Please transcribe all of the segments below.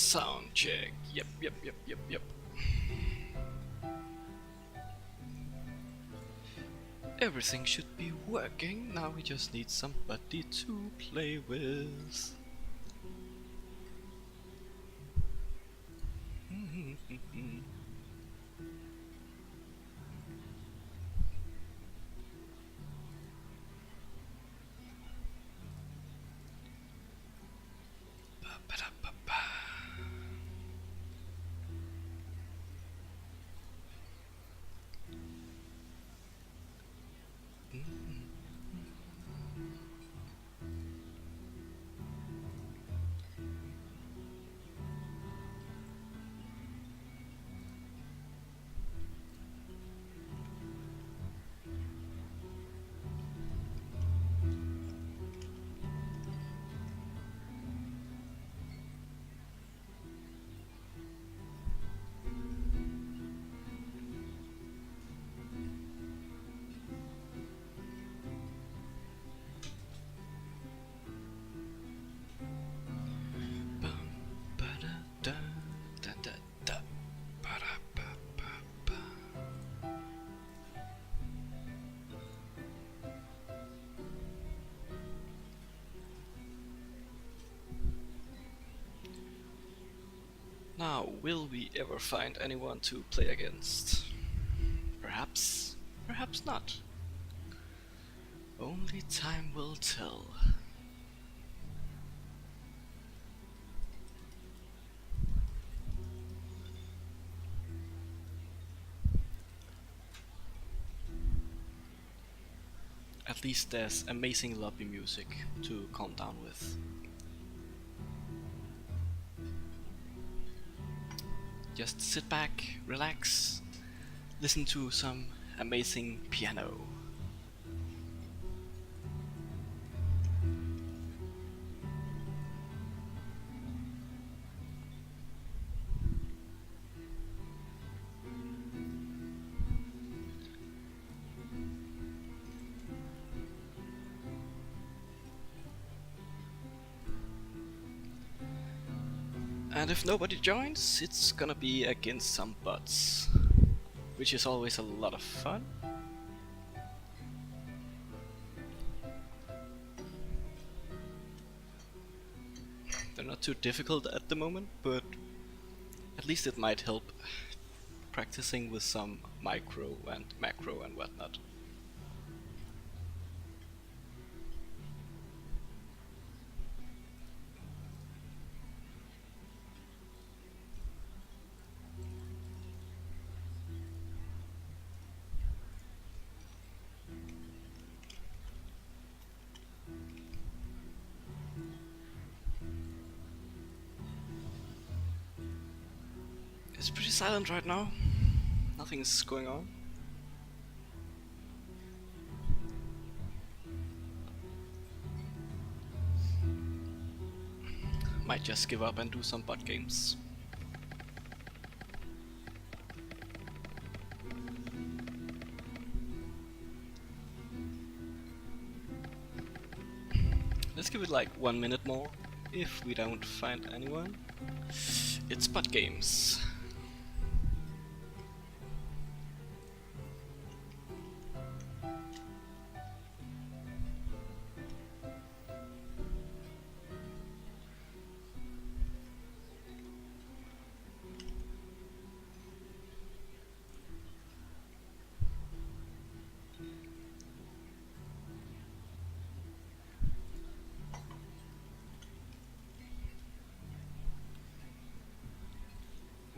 Sound check. Yep. Everything should be working. Now we just need somebody to play with. Now, will we ever find anyone to play against? Perhaps, perhaps not. Only time will tell. At least there's amazing lobby music to calm down with. Just sit back, relax, listen to some amazing piano. And if nobody joins, it's gonna be against some bots, which is always a lot of fun. They're not too difficult at the moment, but at least it might help practicing with some micro and macro and whatnot. It's pretty silent right now. Nothing's going on. Might just give up and do some bot games. Let's give it like 1 minute more. If we don't find anyone, it's bot games.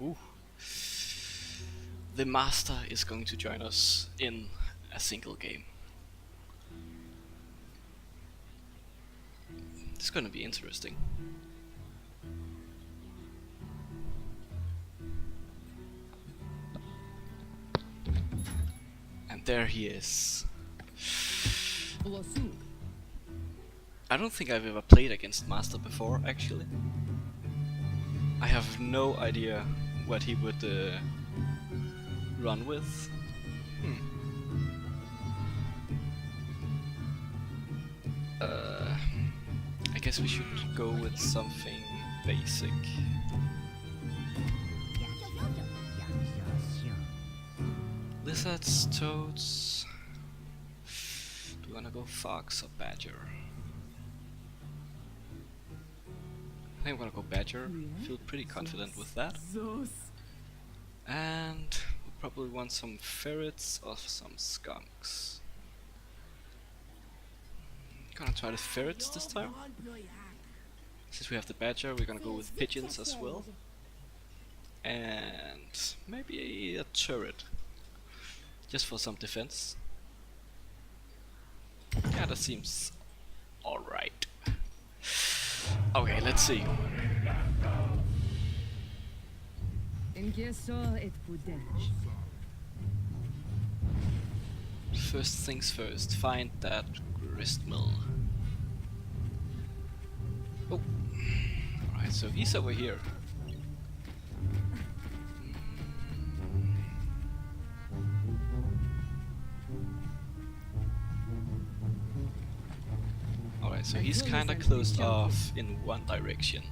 Ooh. The master is going to join us in a single game. It's gonna be interesting. And there he is. I don't think I've ever played against Master before, actually. I have no idea what he would run with. I guess we should go with something basic. lizards, toads. Do you wanna go fox or badger? I think I'm gonna go badger. Feel pretty confident with that. And we'll probably want some ferrets or some skunks. Gonna try the ferrets this time. Since we have the badger, we're gonna go with pigeons as well. And maybe a turret. Just for some defense. Yeah, that seems alright. Okay, let's see. First things first, find that grist mill. Oh, alright, so he's over here. Alright, so he's kinda closed off in one direction.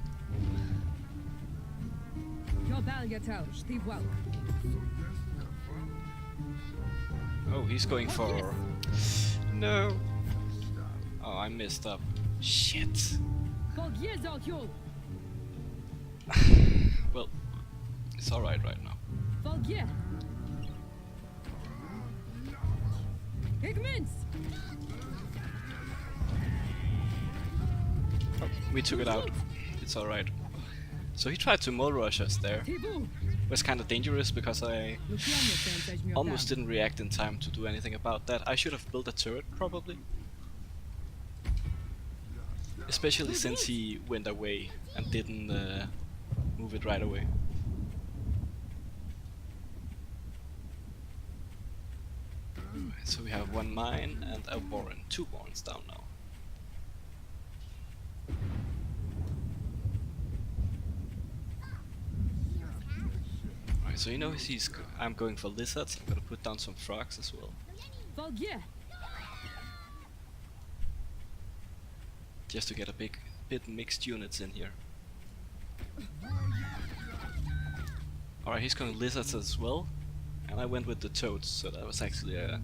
Oh, he's going for... No! Oh, I messed up. Shit! Well, it's alright right now. Oh, we took it out. It's alright. So he tried to mole rush us there. It was kind of dangerous because I almost didn't react in time to do anything about that. I should have built a turret probably. Especially since he went away and didn't move it right away. Right, so we have one mine and a warren. 2 warrens down now. Alright, so you know I'm going for lizards. I'm gonna put down some frogs as well. Just to get a bit mixed units in here. Alright, he's going lizards as well. And I went with the toads, so that was actually a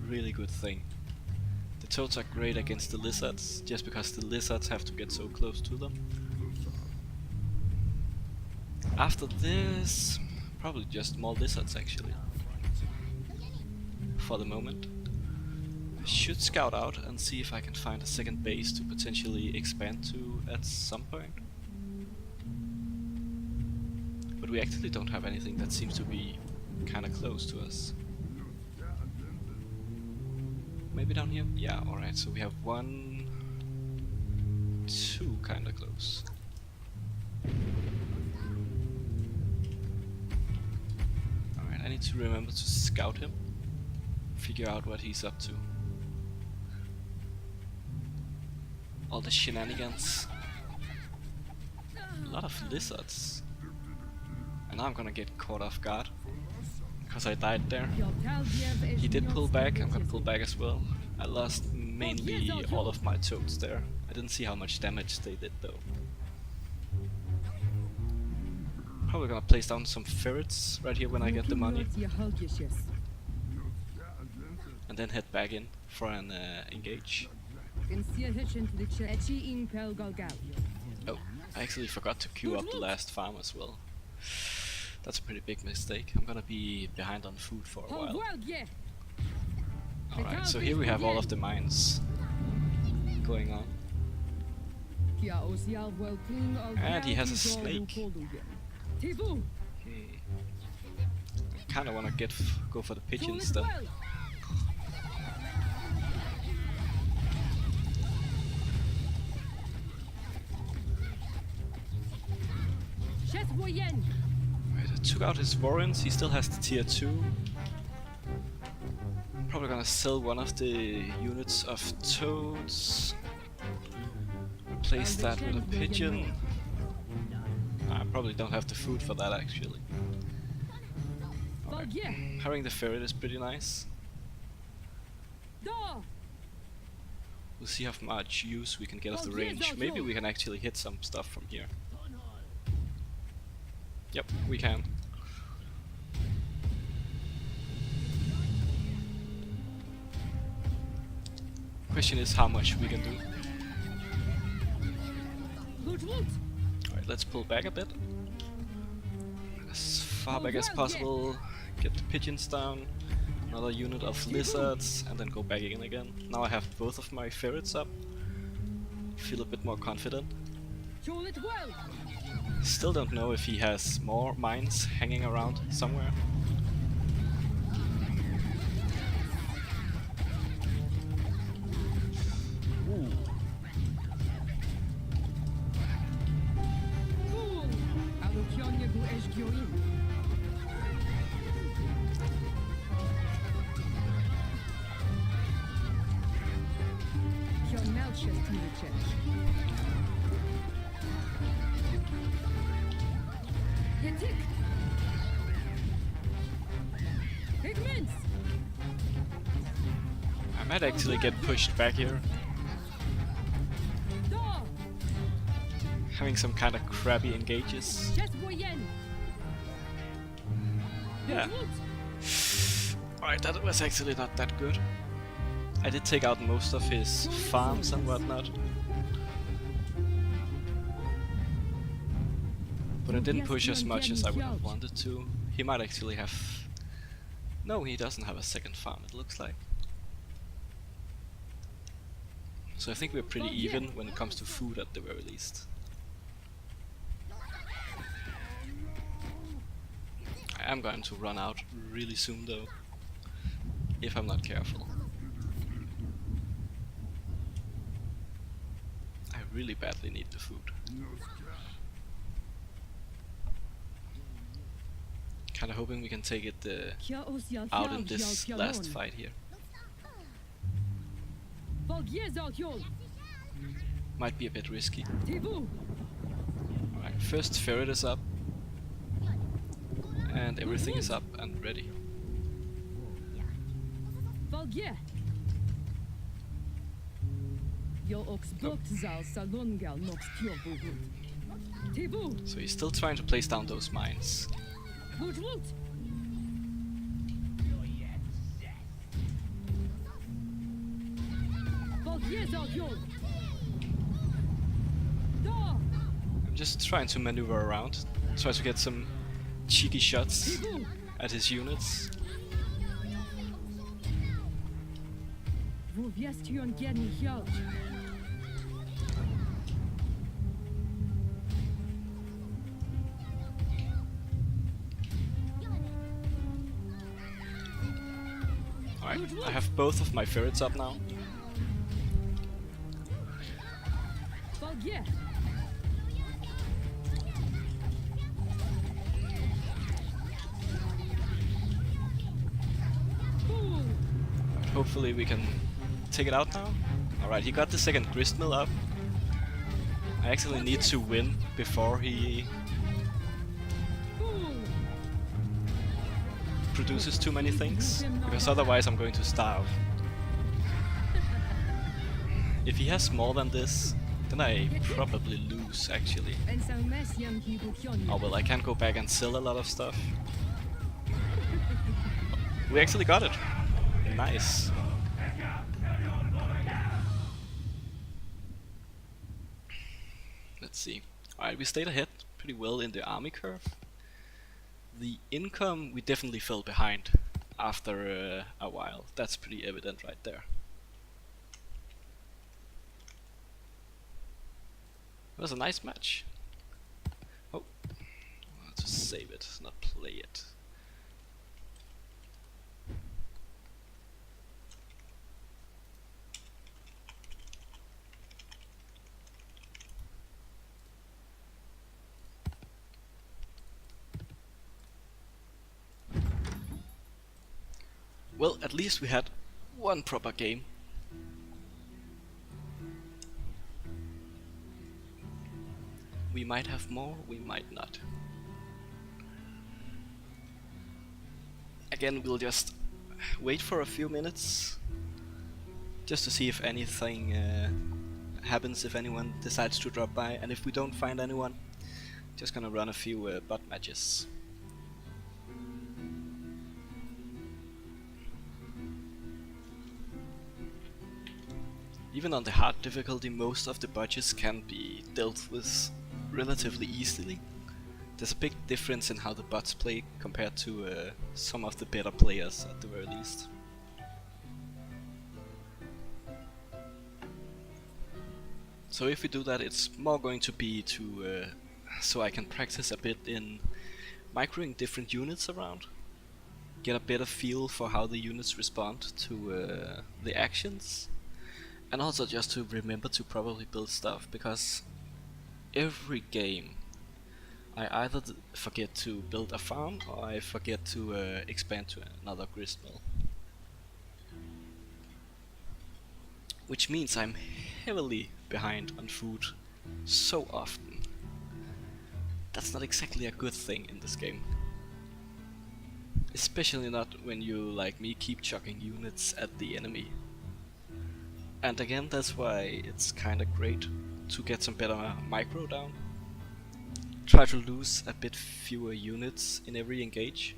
really good thing. The toads are great against the lizards, just because the lizards have to get so close to them. After this, probably just more lizards actually. For the moment. I should scout out and see if I can find a second base to potentially expand to at some point. But we actually don't have anything that seems to be kinda close to us. Maybe down here? Yeah, alright, so we have 1, 2 kinda close. Alright, I need to remember to scout him. Figure out what he's up to. All the shenanigans. A lot of lizards. And now I'm gonna get caught off guard. Because I died there. He did pull back, I'm gonna pull back as well. I lost mainly all of my toads there. I didn't see how much damage they did though. Probably gonna place down some ferrets right here when I get the money. And then head back in for an engage. Oh, I actually forgot to queue up the last farm as well. That's a pretty big mistake. I'm gonna be behind on food for a while. Alright, so here we have all of the mines going on. And he has a snake. I kinda wanna go for the pigeons then. Right, I took out his warrens, he still has the tier 2. Probably gonna sell one of the units of toads. Replace that with a pigeon. I probably don't have the food for that actually. Alright. Having the ferret is pretty nice. We'll see how much use we can get of the range. Maybe we can actually hit some stuff from here. Yep, we can. Question is how much we can do. Alright, let's pull back a bit. As far back as possible. Get the pigeons down. Another unit of lizards, and then go back in again. Now I have both of my ferrets up. Feel a bit more confident. Still don't know if he has more mines hanging around somewhere. Ooh. I might actually get pushed back here. Having some kind of crappy engages. Yeah. Alright, that was actually not that good. I did take out most of his farms and whatnot. But I didn't push as much as I would have wanted to. He might actually have... No, he doesn't have a second farm, it looks like. So I think we're pretty even when it comes to food at the very least. I am going to run out really soon though, if I'm not careful. I really badly need the food. Kinda hoping we can take it out in this last fight here. Might be a bit risky. Alright, first ferret is up. And everything is up and ready. Nope. So he's still trying to place down those mines. I'm just trying to maneuver around, try to get some cheeky shots at his units. Alright, I have both of my ferrets up now. Hopefully we can take it out now. Alright, he got the second grist mill up. I actually need to win before he produces too many things, because otherwise I'm going to starve. If he has more than this, then I probably lose actually. Oh well, I can go back and sell a lot of stuff. We actually got it. Nice. Let's see. Alright, we stayed ahead pretty well in the army curve. The income we definitely fell behind after a while. That's pretty evident right there. It was a nice match. Oh, I'll just save it, not play it. Well, at least we had one proper game. We might have more, we might not. Again, we'll just wait for a few minutes just to see if anything happens, if anyone decides to drop by, and if we don't find anyone, just gonna run a few bot matches. Even on the hard difficulty, most of the budgets can be dealt with relatively easily. There's a big difference in how the bots play compared to some of the better players at the very least. So if we do that, it's more going to be to so I can practice a bit in microing different units around, get a better feel for how the units respond to the actions, and also just to remember to probably build stuff, because every game I either forget to build a farm or I forget to expand to another gristmill. Which means I'm heavily behind on food so often. That's not exactly a good thing in this game. Especially not when you, like me, keep chucking units at the enemy. And again, that's why it's kinda great to get some better micro down. Try to lose a bit fewer units in every engage.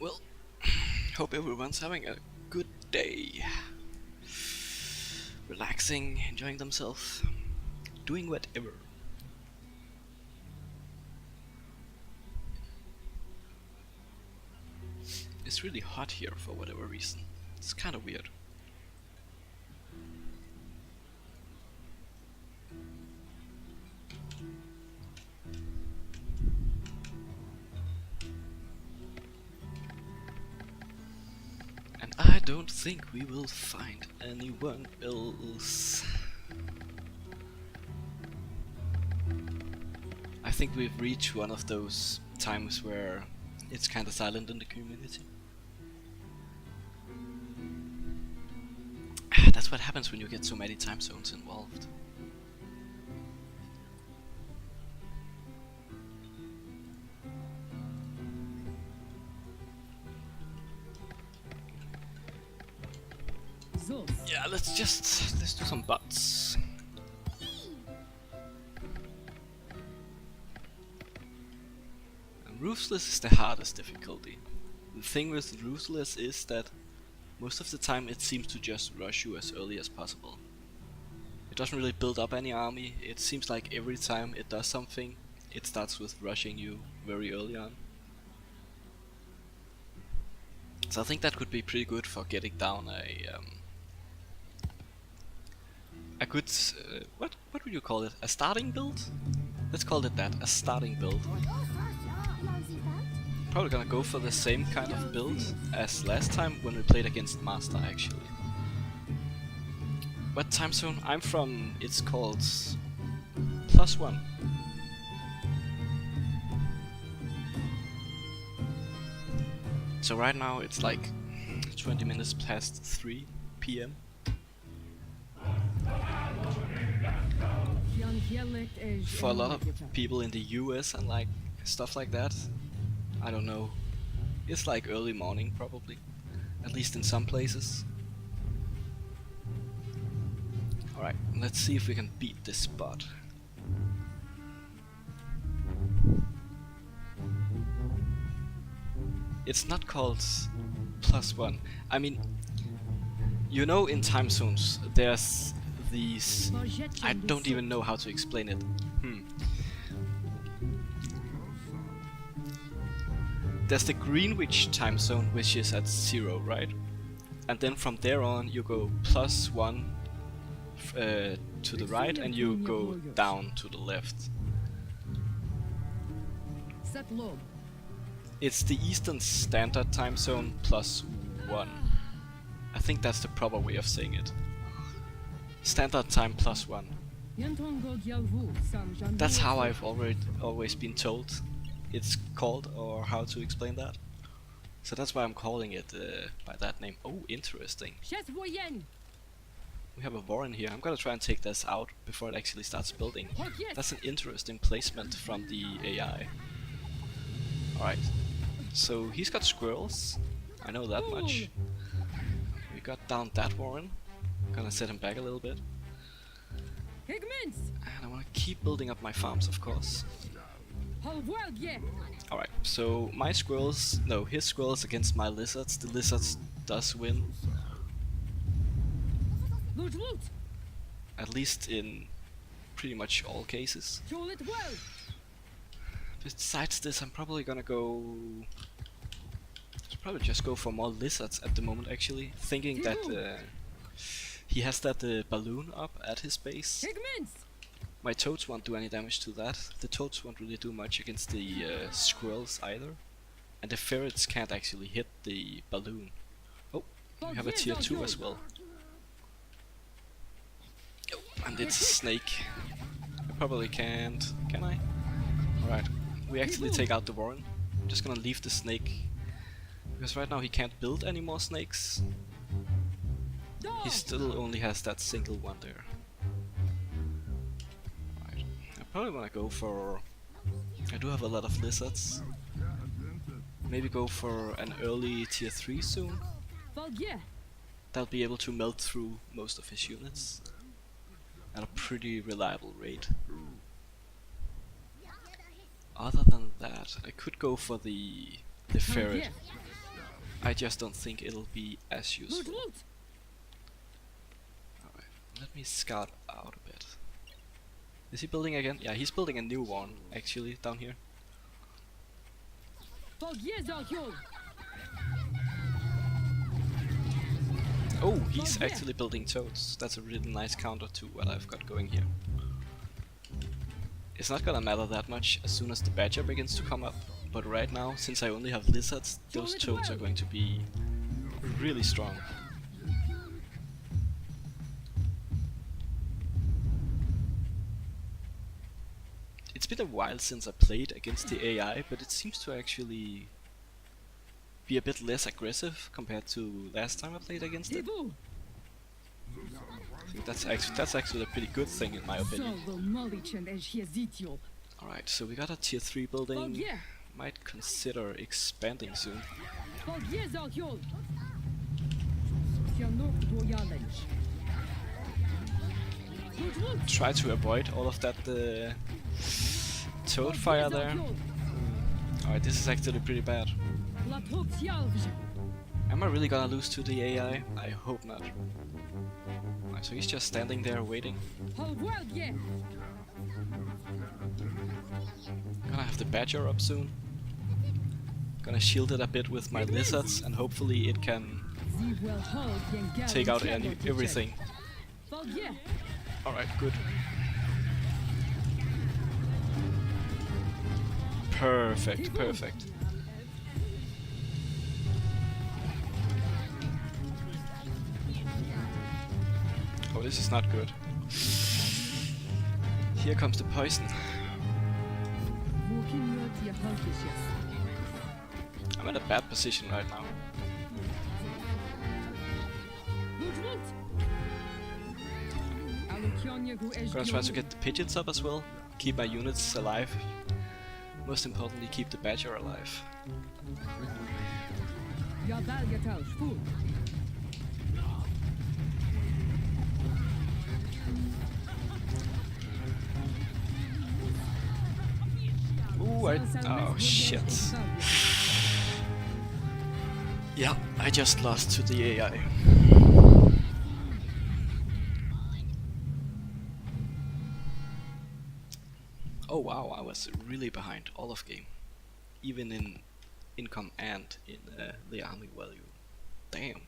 Well, hope everyone's having a good day. Relaxing, enjoying themselves, doing whatever. It's really hot here for whatever reason. It's kinda weird. And I don't think we will find anyone else. I think we've reached one of those times where it's kinda silent in the community. That's what happens when you get so many time zones involved. Yeah, let's do some bots. And Ruthless is the hardest difficulty. The thing with Ruthless is that most of the time it seems to just rush you as early as possible. It doesn't really build up any army. It seems like every time it does something, it starts with rushing you very early on. So I think that could be pretty good for getting down a good what would you call it? A starting build? Let's call it that, a starting build. Probably gonna go for the same kind of build as last time when we played against Master, actually. What time zone? I'm from, it's called +1. So right now it's like 20 minutes past 3 PM. For a lot of people in the US and like stuff like that, I don't know, it's like early morning probably, at least in some places. Alright, let's see if we can beat this spot. It's not called +1. I mean, you know, in time zones there's these, I don't even know how to explain it. There's the Greenwich time zone, which is at 0, right? And then from there on you go +1 to the right and you go down to the left. It's the Eastern Standard Time Zone +1. I think that's the proper way of saying it. Standard Time +1. That's how I've always been told it's called, or how to explain that. So that's why I'm calling it by that name. Oh, interesting. We have a Warren here. I'm gonna try and take this out before it actually starts building. That's an interesting placement from the AI. Alright. So he's got squirrels. I know that much. We got down that Warren. Gonna set him back a little bit. And I wanna keep building up my farms, of course. Alright, so my squirrels, no, his squirrels against my lizards. The lizards does win. At least in pretty much all cases. Besides this, I'm probably gonna go... probably just go for more lizards at the moment, actually. Thinking that he has that balloon up at his base. My toads won't do any damage to that. The toads won't really do much against the squirrels either. And the ferrets can't actually hit the balloon. Oh, we have a tier 2 as well. Oh, and it's a snake. I probably can't... can I? Alright, we actually take out the Warren. I'm just gonna leave the snake. Because right now he can't build any more snakes. He still only has that single one there. Probably wanna go for... I do have a lot of lizards. Maybe go for an early tier 3 soon. That'll be able to melt through most of his units at a pretty reliable rate. Other than that, I could go for the ferret. I just don't think it'll be as useful. Alright, let me scout out a bit. Is he building again? Yeah, he's building a new one, actually, down here. Oh, he's actually building toads. That's a really nice counter to what I've got going here. It's not gonna matter that much as soon as the badger begins to come up, but right now, since I only have lizards, those toads are going to be really strong. It's been a while since I played against the AI, but it seems to actually be a bit less aggressive compared to last time I played against it. I think that's actually a pretty good thing in my opinion. Alright, so we got a tier 3 building. Might consider expanding soon. Try to avoid all of that toad fire there. Alright, this is actually pretty bad. Am I really gonna lose to the AI? I hope not. Alright, so he's just standing there waiting. Gonna have the badger up soon. Gonna shield it a bit with my lizards and hopefully it can take out everything. Alright, good. Perfect, perfect. Oh, this is not good. Here comes the poison. I'm in a bad position right now. I'm gonna try to get the pigeons up as well. Keep my units alive. Most importantly, keep the badger alive. Ooh, oh shit. Yeah, I just lost to the AI. Oh wow, I was really behind all of game. Even in income and in the army value. Damn.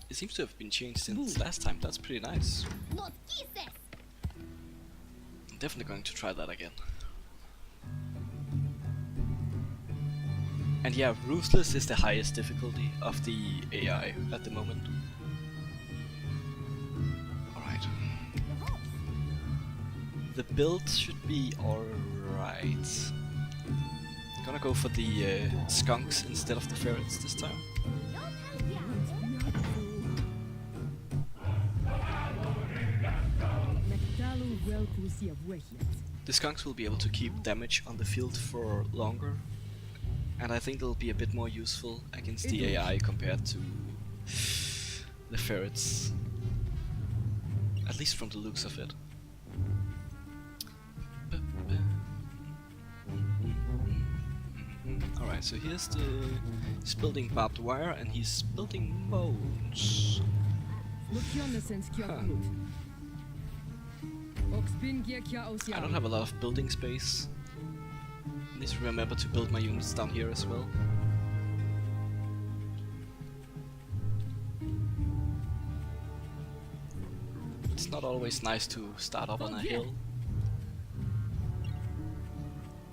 It seems to have been changed since last time, that's pretty nice. I'm definitely going to try that again. And yeah, Ruthless is the highest difficulty of the AI at the moment. Alright. The build should be alright. Gonna go for the skunks instead of the ferrets this time. The skunks will be able to keep damage on the field for longer, and I think they'll be a bit more useful against the AI compared to the ferrets. At least from the looks of it. Alright, so he's building barbed wire and he's building moats. Huh. I don't have a lot of building space. I need to remember to build my units down here as well. It's not always nice to start up on a hill.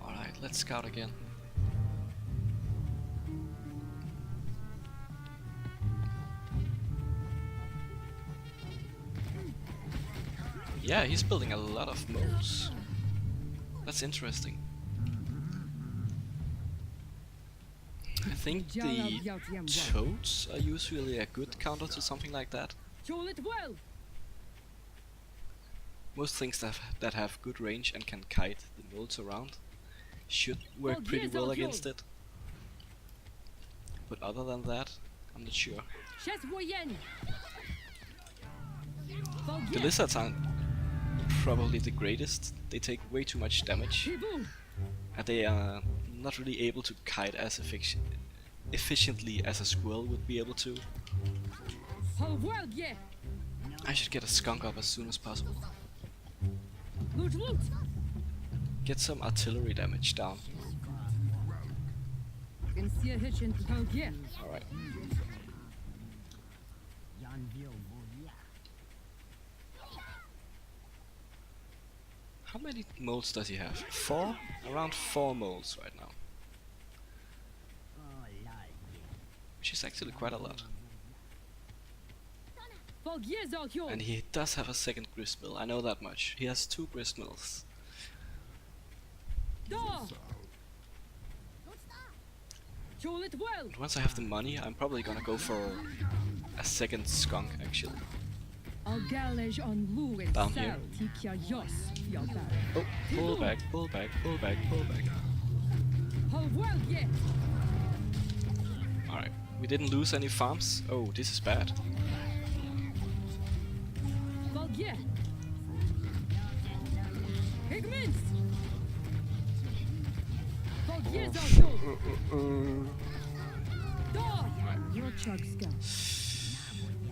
Alright, let's scout again. Yeah, he's building a lot of moats. That's interesting. I think the toads are usually a good counter to something like that. Most things that have good range and can kite the moats around should work pretty well against it. But other than that, I'm not sure. The lizards aren't probably the greatest. They take way too much damage, and they are not really able to kite as efficiently as a squirrel would be able to. I should get a skunk up as soon as possible. Get some artillery damage down. Alright. How many molds does he have? 4? Around 4 molds right now. Which is actually quite a lot. And he does have a second grist mill, I know that much. He has 2 grist mills. And once I have the money, I'm probably gonna go for a second skunk actually. Down here. Oh, pull back, pull back, pull back, pull back. Alright, we didn't lose any farms. Oh, this is bad.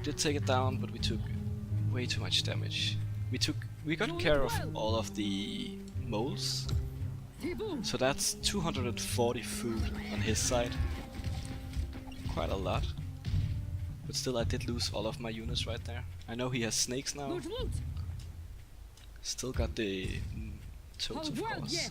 Did take it down, but we took way too much damage. We got care of all of the moles, so that's 240 food on his side. Quite a lot, but still I did lose all of my units right there. I know he has snakes now. Still got the toads, of course.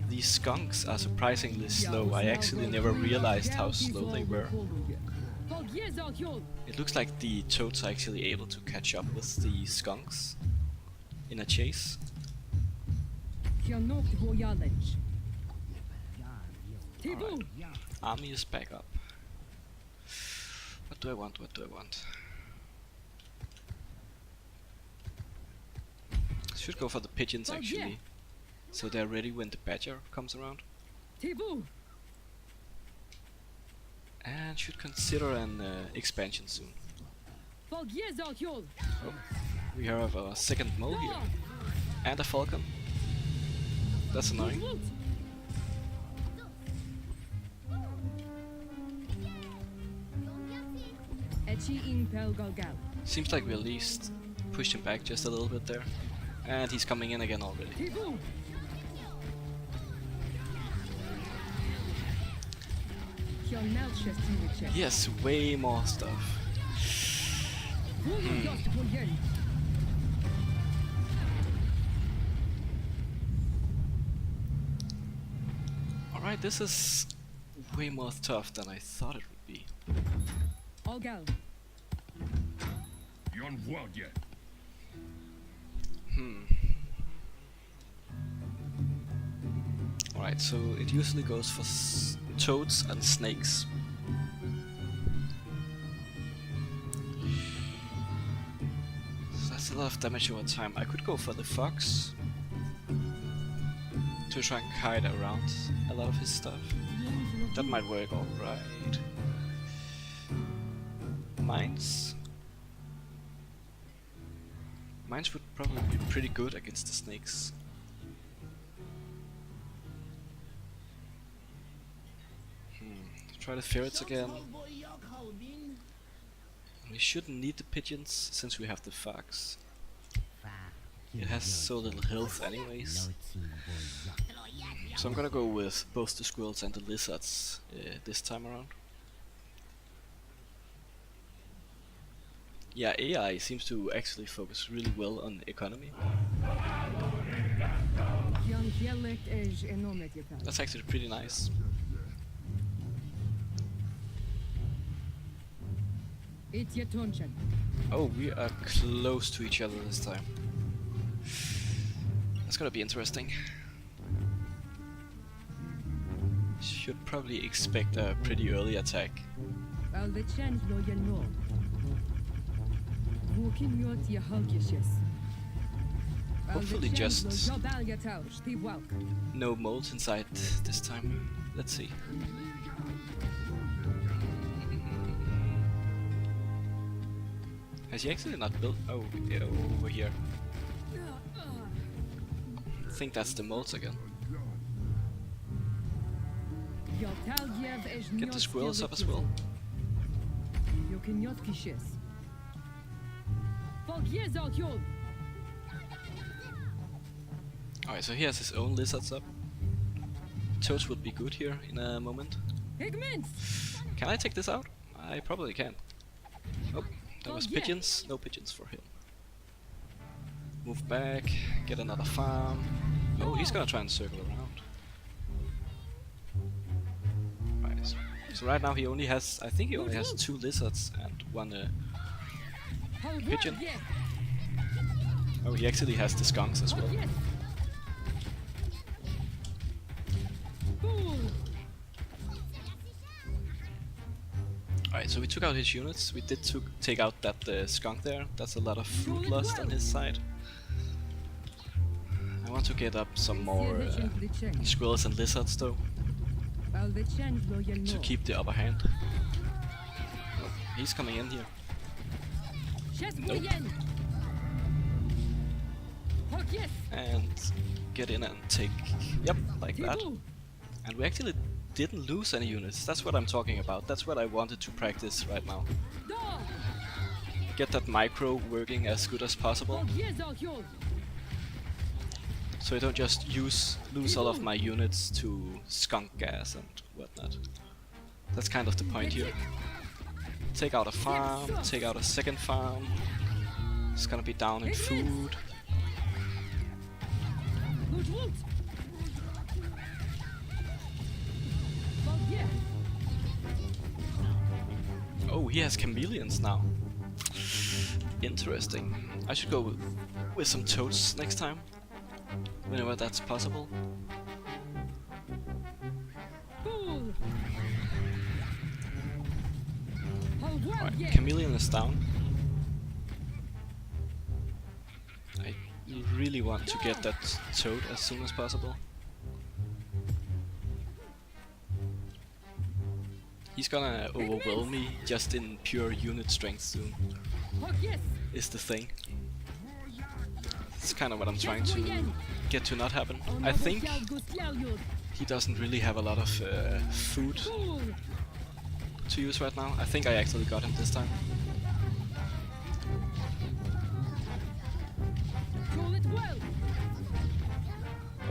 These skunks are surprisingly slow. I actually never realized how slow they were. It looks like the toads are actually able to catch up with the skunks in a chase. Right. Army is back up. What do I want? What do I want? Should go for the pigeons actually, so they're ready when the badger comes around. And should consider an expansion soon. Oh, we have a second mole here. And a falcon. That's annoying. Seems like we at least pushed him back just a little bit there. And he's coming in again already. Yes, way more stuff. Alright, this is way more tough than I thought it would be. Alright, Right, so it usually goes for toads and snakes. So that's a lot of damage over time. I could go for the fox to try and kite around a lot of his stuff. That might work alright. Mines? Mines would probably be pretty good against the snakes. Try the ferrets again. We shouldn't need the pigeons since we have the fox. It has so little health anyways. So I'm gonna go with both the squirrels and the lizards this time around. Yeah, AI seems to actually focus really well on economy. That's actually pretty nice. Oh, we are close to each other this time. That's gonna be interesting. Should probably expect a pretty early attack. Hopefully just no moles inside this time. Let's see. Has he actually not built? Oh, yeah, over here. I think that's the moles again. Get the squirrels up as well. Alright, so he has his own lizards up. Toads would be good here in a moment. Can I take this out? I probably can. Oh, there was pigeons. No pigeons for him. Move back, get another farm. Oh, he's gonna try and circle around. Right, so right now he only has, I think he only has 2 lizards and 1 pigeon. Oh, he actually has the skunks as well. Alright, so we took out his units. We did take out that skunk there. That's a lot of food lost on his side. I want to get up some more squirrels and lizards though, to keep the upper hand. Oh, he's coming in here. Nope. And get in and take, yep, like that. And we actually didn't lose any units. That's what I'm talking about. That's what I wanted to practice right now. Get that micro working as good as possible, so I don't just lose all of my units to skunk gas and whatnot. That's kind of the point here. Take out a farm, take out a second farm. It's gonna be down in food. Oh, he has chameleons now. Interesting. I should go with some toads next time, whenever that's possible. Alright, chameleon is down. I really want to get that toad as soon as possible. He's gonna overwhelm me just in pure unit strength soon, is the thing. It's kind of what I'm trying to get to not happen. I think he doesn't really have a lot of food to use right now. I think I actually got him this time.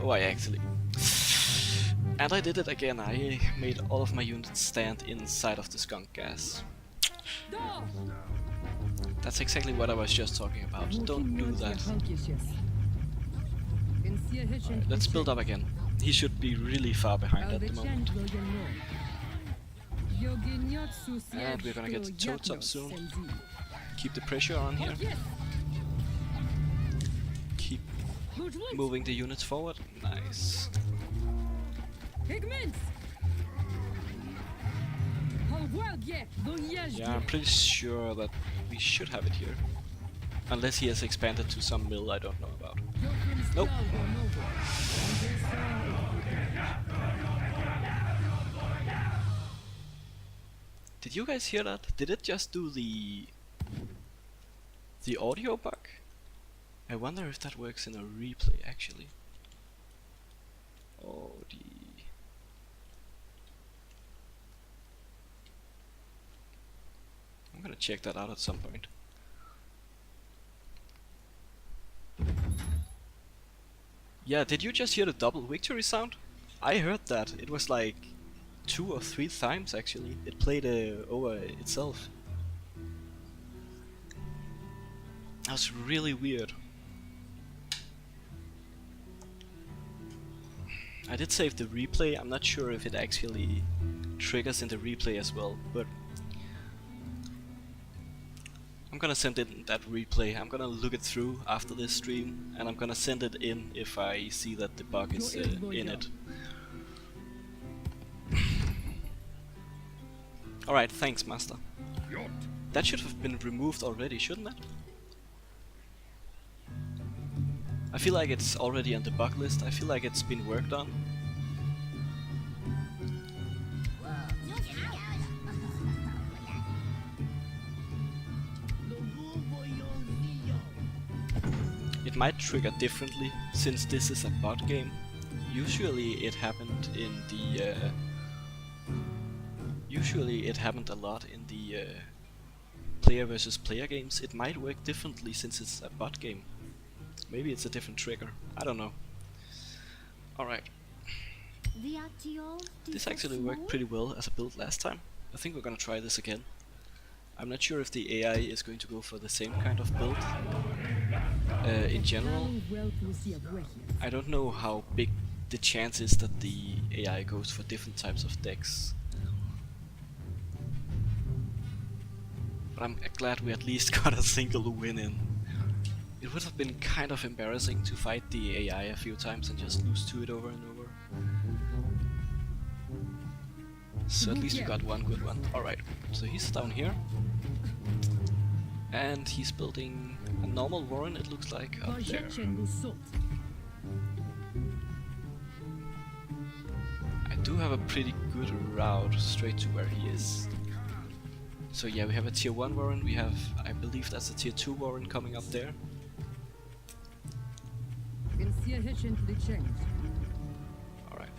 Oh, I actually... And I did it again. I made all of my units stand inside of the skunk gas. That's exactly what I was just talking about. Don't do that. Right, let's build up again. He should be really far behind at the moment. And we're gonna get the toads up soon. Keep the pressure on here. Keep moving the units forward. Nice. Yeah, I'm pretty sure that we should have it here. Unless he has expanded to some mill I don't know about. Nope. Did you guys hear that? Did it just do the audio bug? I wonder if that works in a replay actually. Oh, I'm gonna check that out at some point. Yeah, did you just hear the double victory sound? I heard that. It was like 2 or 3 times actually. It played over itself. That was really weird. I did save the replay. I'm not sure if it actually triggers in the replay as well, but I'm gonna send in that replay. I'm gonna look it through after this stream, and I'm gonna send it in if I see that the bug is in it. Alright, thanks, Master. That should have been removed already, shouldn't it? I feel like it's already on the bug list. I feel like it's been worked on. It might trigger differently since this is a bot game. Usually it happened in the usually it happened a lot in the player versus player games. It might work differently since it's a bot game. Maybe it's a different trigger. I don't know. Alright. This actually worked pretty well as a build last time. I think we're gonna try this again. I'm not sure if the AI is going to go for the same kind of build in general. I don't know how big the chance is that the AI goes for different types of decks. But I'm glad we at least got a single win in. It would have been kind of embarrassing to fight the AI a few times and just lose to it over and over. So at least we got one good one. Alright, so he's down here. And he's building a normal warren, it looks like, up there. I do have a pretty good route straight to where he is. So yeah, we have a tier 1 warren, we have, I believe that's a tier 2 warren coming up there. Alright.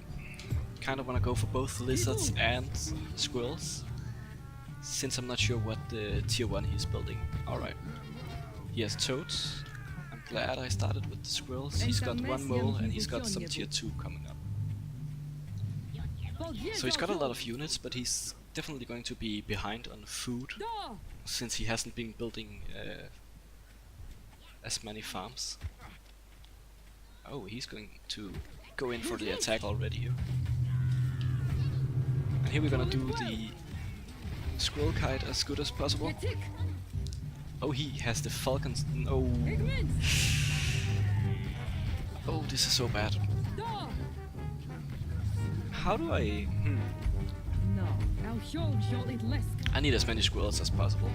Kind of want to go for both lizards and squirrels, since I'm not sure what the tier 1 he's building. Alright. He has toads. I'm glad I started with the squirrels. He's got 1 mole and he's got some tier 2 coming up. So he's got a lot of units, but he's definitely going to be behind on food, since he hasn't been building as many farms. Oh, he's going to go in for the attack already here. And here we're gonna do the squirrel kite as good as possible. Oh, he has the falcons. No. Oh, this is so bad. How do I... I need as many squirrels as possible.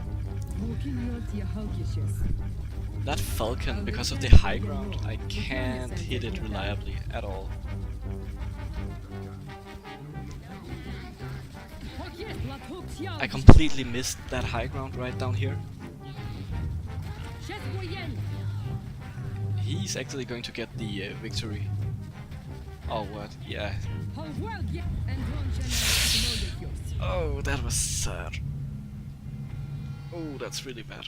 That falcon, because of the high ground, I can't hit it reliably at all. I completely missed that high ground right down here. He's actually going to get the victory. Oh, what? Yeah. Oh, that was sad. Oh, that's really bad.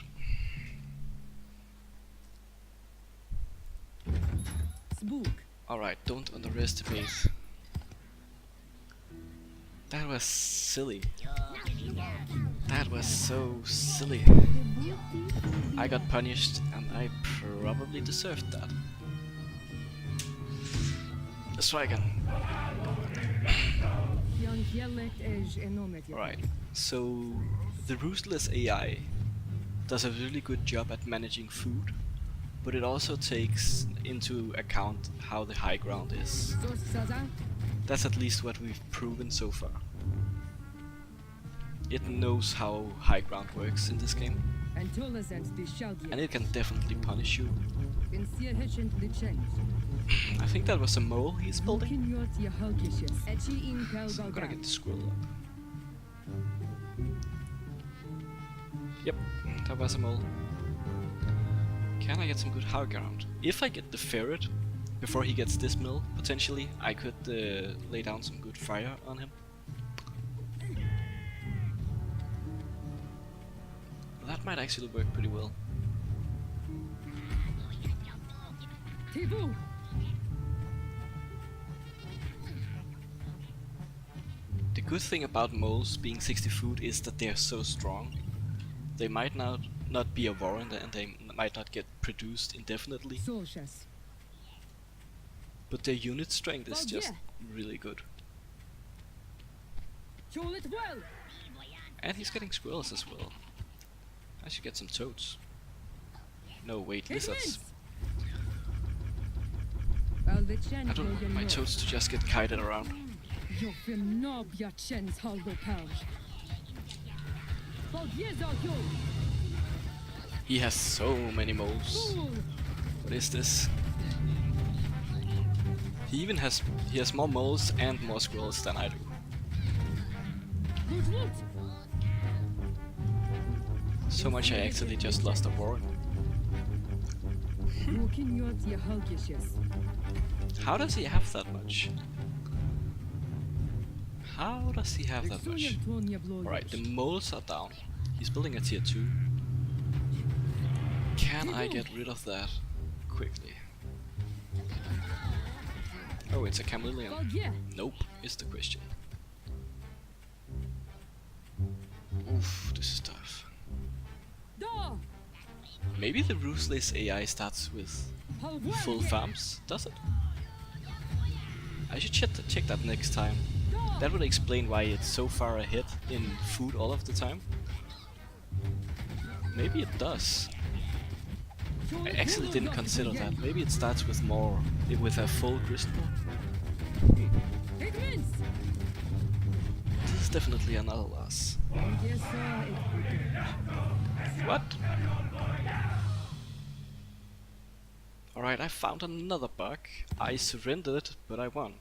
Alright, don't underestimate. That was silly. That was so silly. I got punished and I probably deserved that. Let's try again. Alright, so the Ruthless AI does a really good job at managing food, but it also takes into account how the high ground is. That's at least what we've proven so far. It knows how high ground works in this game. And it can definitely punish you. I think that was a mole he's building. So I'm gonna get the squirrel up. Yep, that was a mole. Can I get some good high ground? If I get the ferret before he gets this mill, potentially, I could lay down some good fire on him. That might actually work pretty well. The good thing about moles being 60 food is that they are so strong. They might not be a warrant and they might not get produced indefinitely. But their unit strength is just really good. And he's getting squirrels as well. I should get some toads. No, wait, lizards. I don't want my toads to just get kited around. He has so many moles. What is this? He has more moles and more squirrels than I do. So much I actually just lost a warrant. How does he have that much? How does he have that much? Alright, the moles are down. He's building a tier 2. Can I get rid of that quickly? Oh, it's a chameleon. Nope, is the question. Oof, this is tough. Maybe the ruthless AI starts with full farms, does it? I should check that next time. That would explain why it's so far ahead in food all of the time. Maybe it does. I actually didn't consider that. Maybe it starts with with a full crystal. This is definitely another loss. What? Alright, I found another bug. I surrendered, but I won.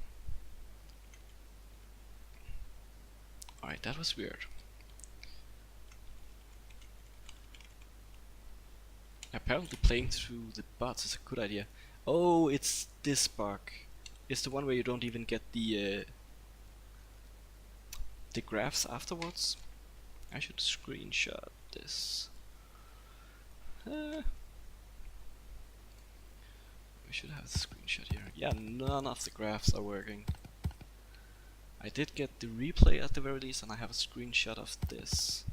Alright, that was weird. Apparently playing through the bots is a good idea. Oh, it's this bug. It's the one where you don't even get the graphs afterwards. I should screenshot this. We should have the screenshot here. Yeah, none of the graphs are working. I did get the replay at the very least, and I have a screenshot of this.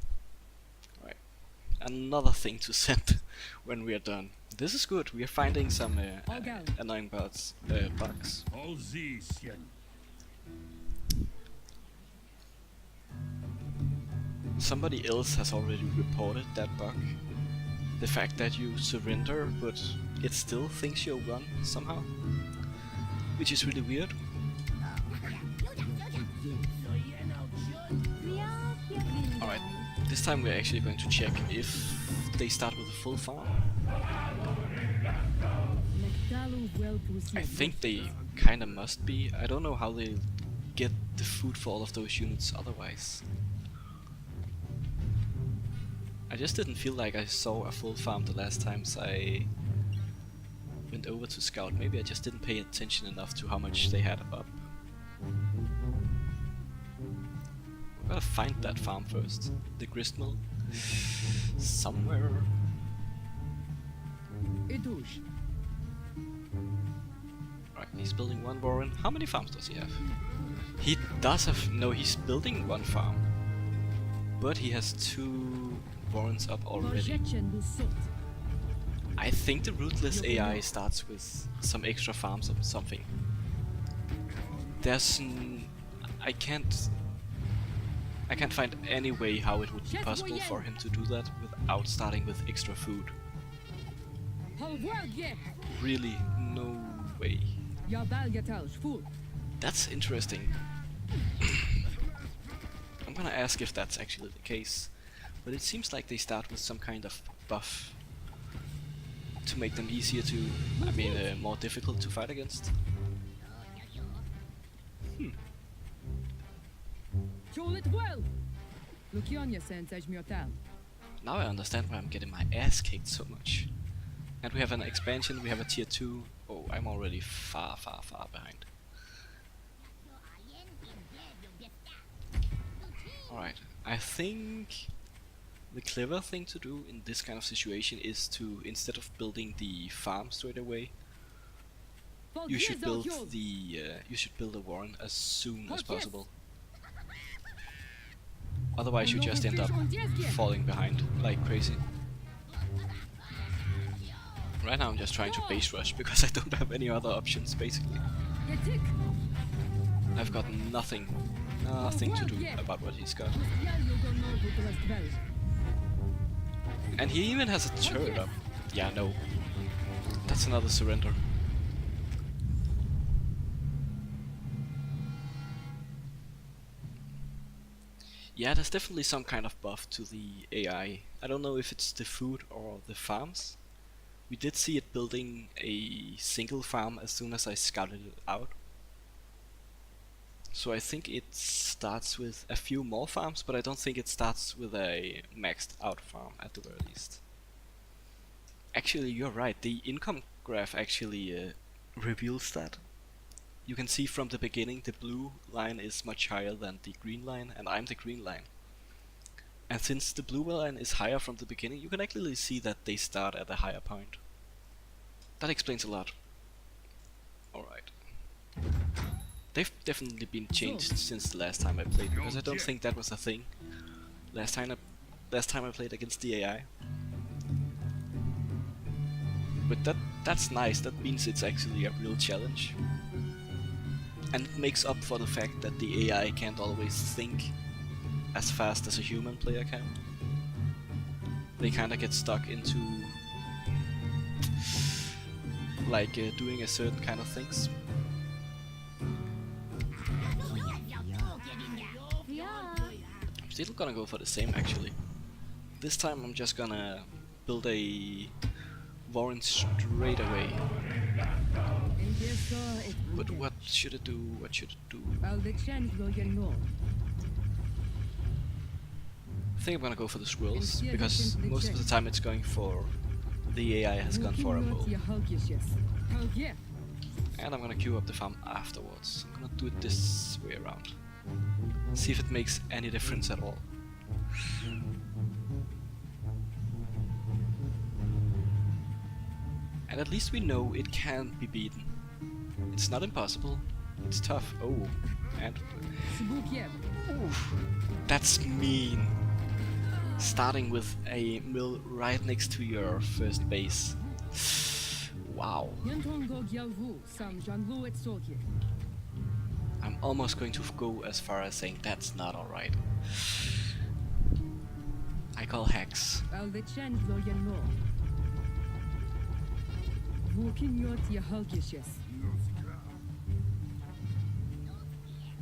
Right, another thing to send when we are done. This is good. We are finding some annoying bugs. Somebody else has already reported that bug. The fact that you surrender, but it still thinks you're won somehow, which is really weird. Alright, this time we're actually going to check if they start with a full farm. I think they kinda must be. I don't know how they get the food for all of those units otherwise. I just didn't feel like I saw a full farm the last times I went over to scout. Maybe I just didn't pay attention enough to how much they had up. We gotta find that farm first. The grist mill. Somewhere. Right, he's building one warren. How many farms does he have? He does have... No, he's building one farm. But he has 2 warrens up already. I think the ruthless AI starts with some extra farms or something. There's I can't find any way how it would be possible for him to do that without starting with extra food. Really, no way. That's interesting. I'm gonna ask if that's actually the case, but it seems like they start with some kind of buff to make them easier to, more difficult to fight against. Now I understand why I'm getting my ass kicked so much. And we have an expansion, we have a tier 2. Oh, I'm already far behind. Alright, I think the clever thing to do in this kind of situation is to, instead of building the farm straight away, you should build a warren as soon as possible. Otherwise you just end up falling behind like crazy. Right now I'm just trying to base rush because I don't have any other options basically. I've got nothing to do about what he's got. And he even has a turret up. Yeah, no. That's another surrender. Yeah, there's definitely some kind of buff to the AI. I don't know if it's the food or the farms. We did see it building a single farm as soon as I scouted it out. So I think it starts with a few more farms, but I don't think it starts with a maxed out farm at the very least. Actually, you're right, the income graph actually reveals that. You can see from the beginning the blue line is much higher than the green line, and I'm the green line. And since the blue line is higher from the beginning, you can actually see that they start at a higher point. That explains a lot. Alright. They've definitely been changed since the last time I played, because I don't think that was a thing last time I played against the AI. But that's nice, that means it's actually a real challenge. And it makes up for the fact that the AI can't always think as fast as a human player can. They kinda get stuck into like doing a certain kind of things. I'm still gonna go for the same actually. This time I'm just gonna build a warren straight away. But what should it do? What should it do? I think I'm gonna go for the squirrels, because most of the time it's going for... the AI has gone for a mole. And I'm gonna queue up the farm afterwards. I'm gonna do it this way around. See if it makes any difference at all. And at least we know it can be beaten. It's not impossible. It's tough. Oh, and... Oof, that's mean. Starting with a mill right next to your first base. Wow. I'm almost going to go as far as saying that's not alright. I call hacks.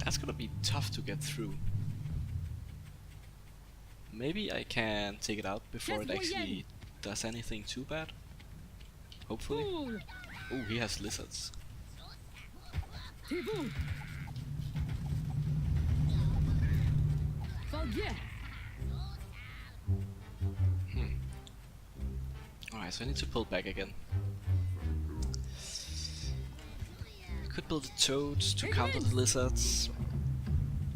That's gonna be tough to get through. Maybe I can take it out before it actually does anything too bad. Hopefully. Oh, he has lizards. Alright, so I need to pull back again. I could build the toads to counter the lizards.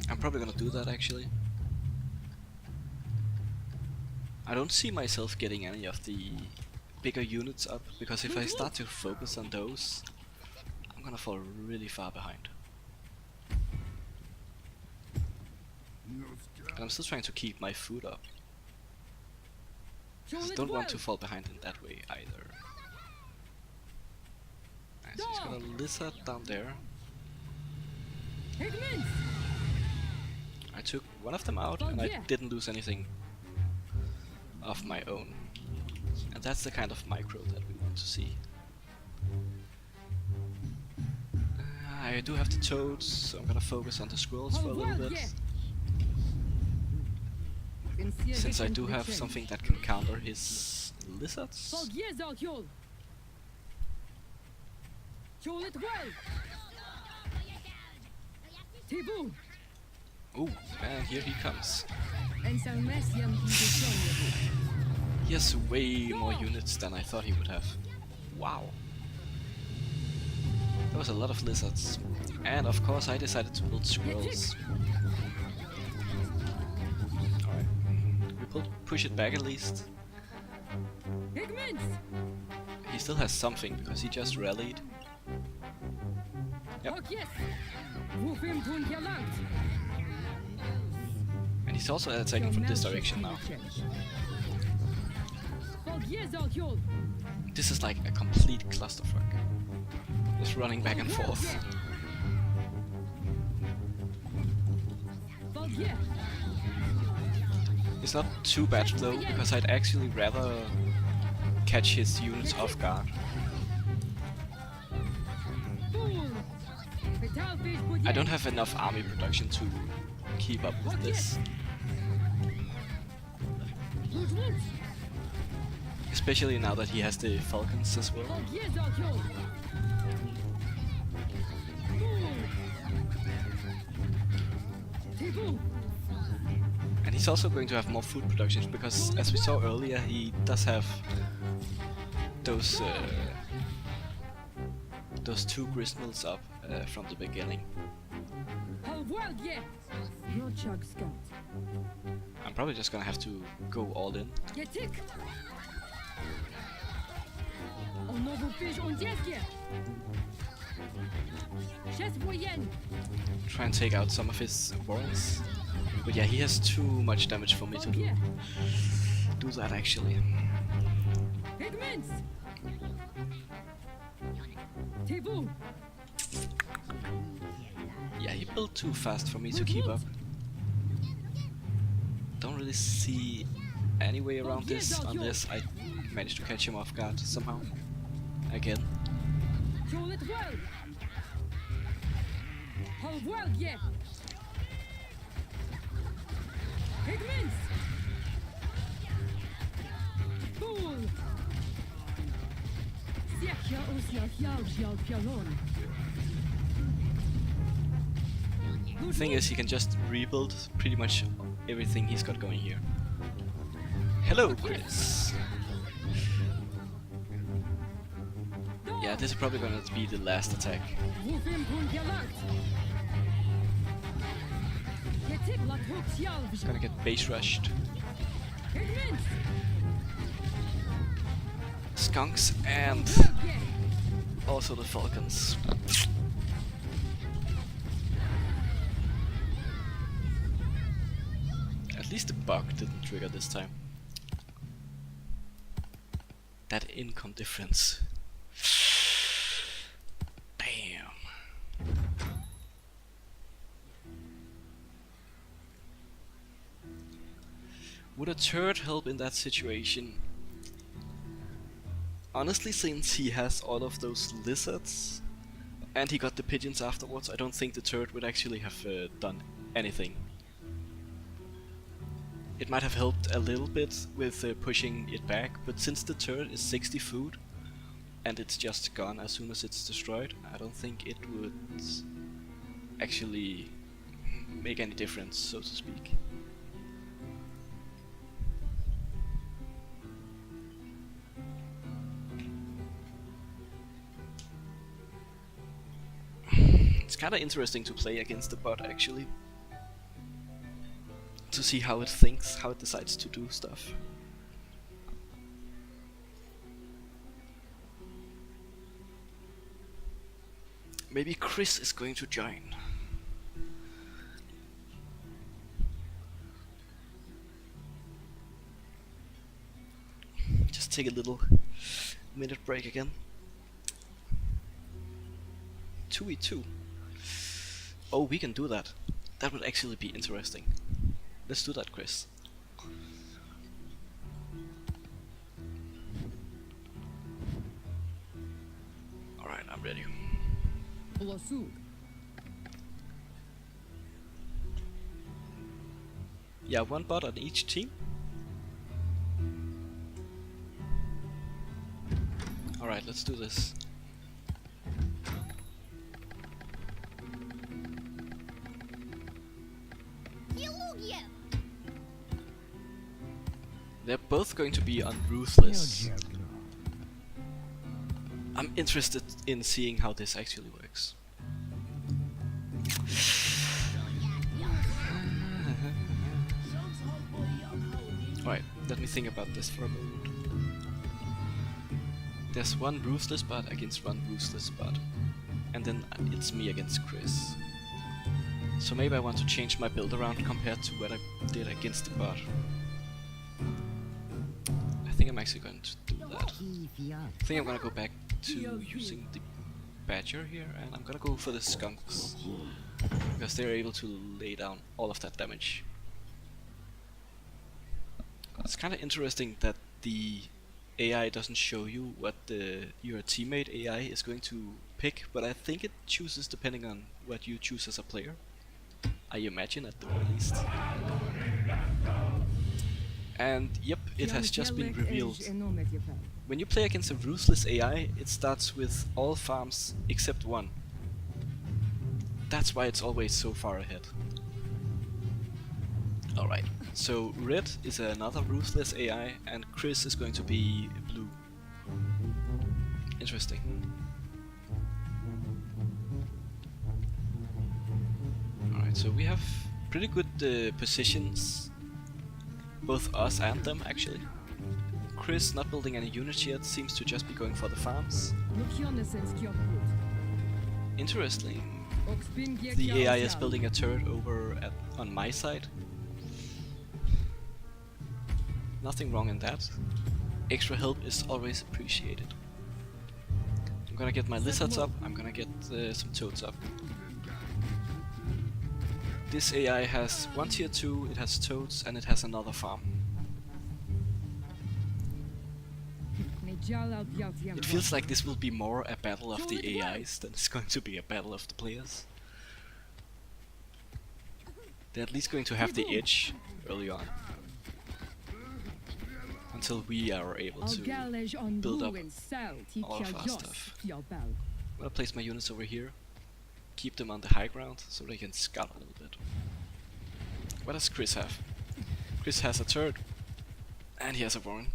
I'm probably gonna do that actually. I don't see myself getting any of the bigger units up, because if I start to focus on those, I'm gonna fall really far behind. And I'm still trying to keep my food up. I don't want to fall behind in that way either. Alright, so he's got a lizard down there. I took one of them out and I didn't lose anything of my own. And that's the kind of micro that we want to see. I do have the toads, so I'm gonna focus on the squirrels for a little bit. Since I do have something that can counter his lizards. Ooh, and here he comes. He has way more units than I thought he would have. Wow. There was a lot of lizards. And of course I decided to build squirrels. Alright. We push it back at least. He still has something because he just rallied. Yep. And he's also attacking from this direction now. This is like a complete clusterfuck. Just running back and forth. It's not too bad though, because I'd actually rather catch his units off guard. I don't have enough army production to keep up with this. Especially now that he has the falcons as well. And he's also going to have more food production because, as we saw earlier, he does have those two gristmills up from the beginning. I'm probably just gonna have to go all in. Try and take out some of his warrants. But yeah, he has too much damage for me to do that actually. Yeah, he built too fast for me to keep up. Don't really see any way around this unless I manage to catch him off guard somehow. Again. The thing is, he can just rebuild pretty much everything he's got going here. Hello, Chris! Yeah, this is probably gonna be the last attack. He's gonna get base rushed. Skunks and also the falcons. At least the bug didn't trigger this time. That income difference. Damn. Would a turret help in that situation? Honestly, since he has all of those lizards and he got the pigeons afterwards, I don't think the turret would actually have done anything. It might have helped a little bit with pushing it back, but since the turret is 60 food and it's just gone as soon as it's destroyed, I don't think it would actually make any difference, so to speak. It's kinda interesting to play against the bot actually. To see how it thinks, how it decides to do stuff. Maybe Chris is going to join. Just take a little minute break again. 2v2. Oh, we can do that. That would actually be interesting. Let's do that, Chris. Alright, I'm ready. Yeah, one bot on each team. Alright, let's do this. They're both going to be on Ruthless. I'm interested in seeing how this actually works. Alright, let me think about this for a moment. There's one Ruthless bot against one Ruthless bot. And then it's me against Chris. So maybe I want to change my build around compared to what I did against the bot. I think I'm actually going to do that. I think I'm gonna go back to using the Badger here, and I'm gonna go for the Skunks. Because they're able to lay down all of that damage. It's kinda interesting that the AI doesn't show you what your teammate AI is going to pick, but I think it chooses depending on what you choose as a player. I imagine, at the very least. And yep, it has just been revealed. When you play against a Ruthless AI, it starts with all farms except one. That's why it's always so far ahead. Alright, so red is another Ruthless AI, and Chris is going to be blue. Interesting. Alright, so we have pretty good positions. Both us and them, actually. Chris, not building any units yet, seems to just be going for the farms. Interesting. The AI is building a turret over on my side. Nothing wrong in that. Extra help is always appreciated. I'm gonna get my lizards up, I'm gonna get some toads up. This AI has one tier 2, it has toads, and it has another farm. It feels like this will be more a battle of the AIs than it's going to be a battle of the players. They're at least going to have the edge early on. Until we are able to build up all of our stuff. I'm gonna place my units over here. Keep them on the high ground so they can scout a little bit. What does Chris have? Chris has a turret. And he has a Warren.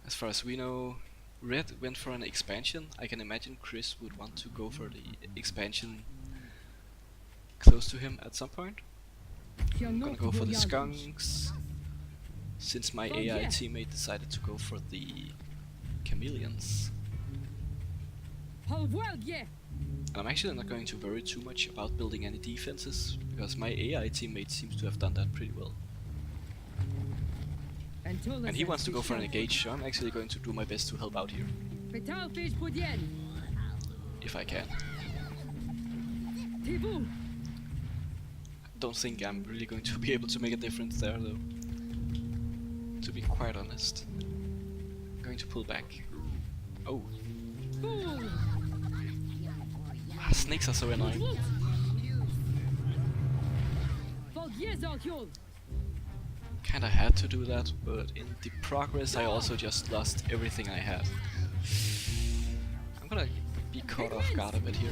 As far as we know, red went for an expansion. I can imagine Chris would want to go for the expansion close to him at some point. I'm gonna go for the skunks, since my AI teammate decided to go for the chameleons. And I'm actually not going to worry too much about building any defenses, because my AI teammate seems to have done that pretty well. And he wants to go for an engage, so I'm actually going to do my best to help out here. If I can. Don't think I'm really going to be able to make a difference there though. To be quite honest. I'm going to pull back. Oh. Snakes are so annoying. Kinda had to do that, but in the progress I also just lost everything I had. I'm gonna be caught off guard a bit here.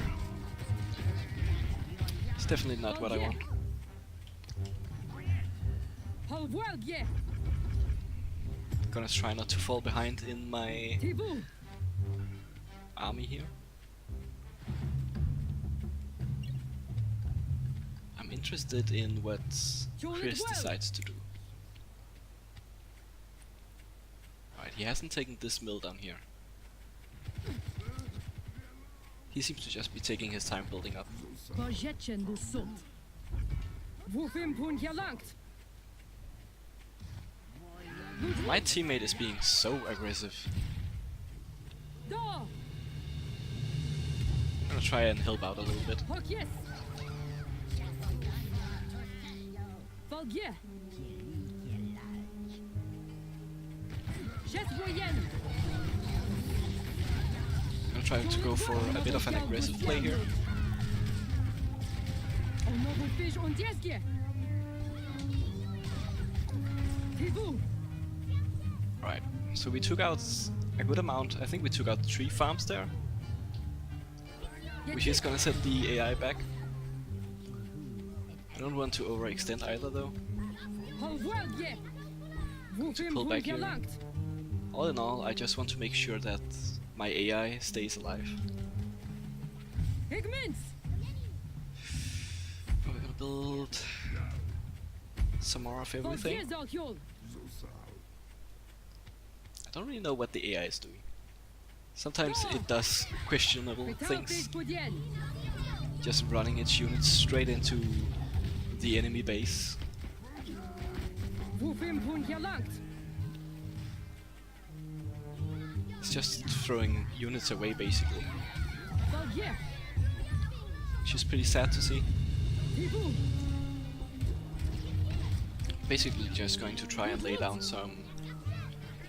It's definitely not what I want. Gonna try not to fall behind in my army here. I'm interested in what Chris decides to do. Alright, he hasn't taken this mill down here. He seems to just be taking his time building up. My teammate is being so aggressive. I'm gonna try and help out a little bit. I'm gonna try to go for a bit of an aggressive play here. Right, so we took out a good amount. I think we took out 3 farms there, which is gonna set the AI back. I don't want to overextend either though. To pull back here. All in all, I just want to make sure that my AI stays alive. We're gonna build some more of everything. I don't really know what the AI is doing. Sometimes it does questionable things. Just running its units straight into the enemy base. It's just throwing units away basically. Which is pretty sad to see. Basically just going to try and lay down some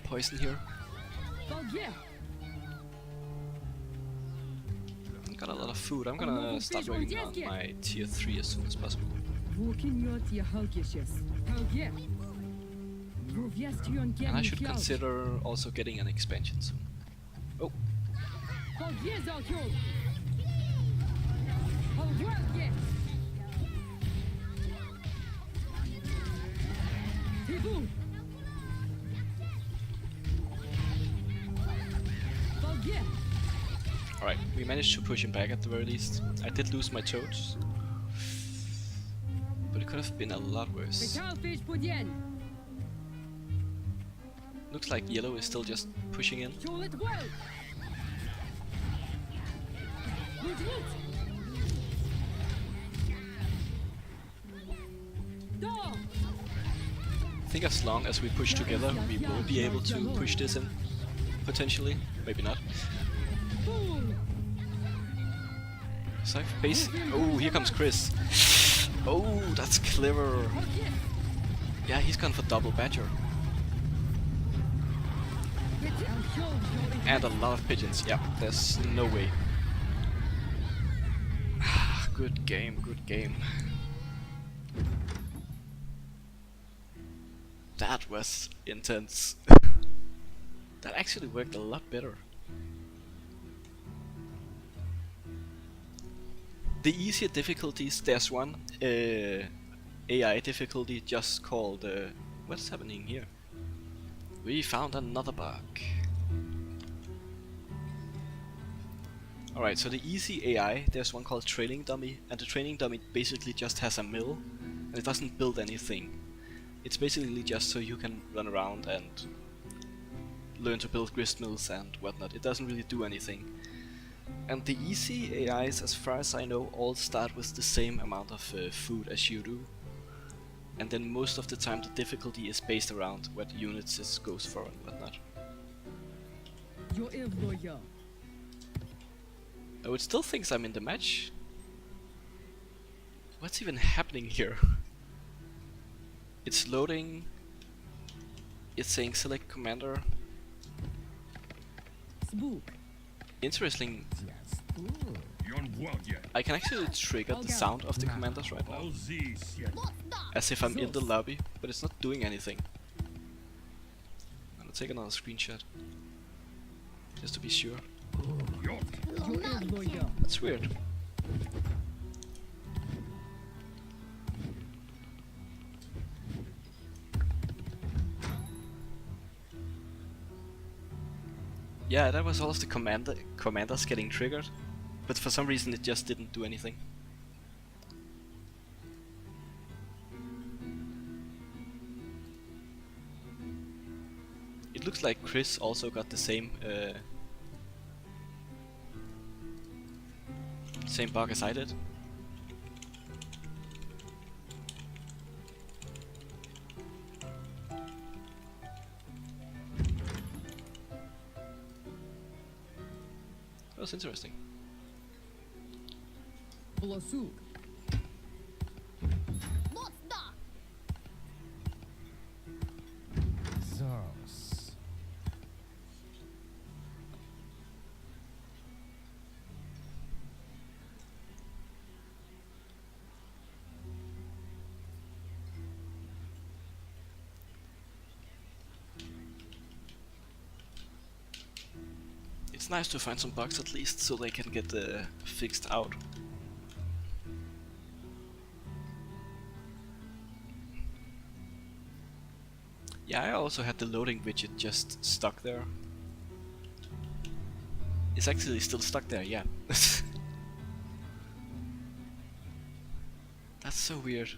poison here. Got a lot of food. I'm gonna start working on my tier 3 as soon as possible. And I should consider also getting an expansion soon. Oh! Alright, we managed to push him back at the very least. I did lose my toads, but it could have been a lot worse. Looks like yellow is still just pushing in. I think as long as we push together, we will be able to push this in, potentially. Maybe not. So I've oh, here comes Chris. Oh, that's clever. Yeah, he's gone for double badger. And a lot of pigeons. Yeah, there's no way. Good game, good game. That was intense. That actually worked a lot better. The easier difficulties, there's one AI difficulty just called what's happening here? We found another bug. Alright, so the easy AI, there's one called training dummy, and the training dummy basically just has a mill and it doesn't build anything. It's basically just so you can run around and learn to build grist mills and whatnot. It doesn't really do anything. And the easy AIs, as far as I know, all start with the same amount of food as you do. And then most of the time the difficulty is based around what units it goes for and whatnot. Oh, it still thinks I'm in the match? What's even happening here? It's loading. It's saying select commander. Interesting. I can actually trigger the sound of the commanders right now. As if I'm in the lobby, but it's not doing anything. I'm gonna take another screenshot. Just to be sure. That's weird. Yeah, that was all of the commanders getting triggered, but for some reason it just didn't do anything. It looks like Chris also got the same bug as I did. That was interesting. It's nice to find some bugs at least, so they can get fixed out. Yeah, I also had the loading widget just stuck there. It's actually still stuck there, yeah. That's so weird.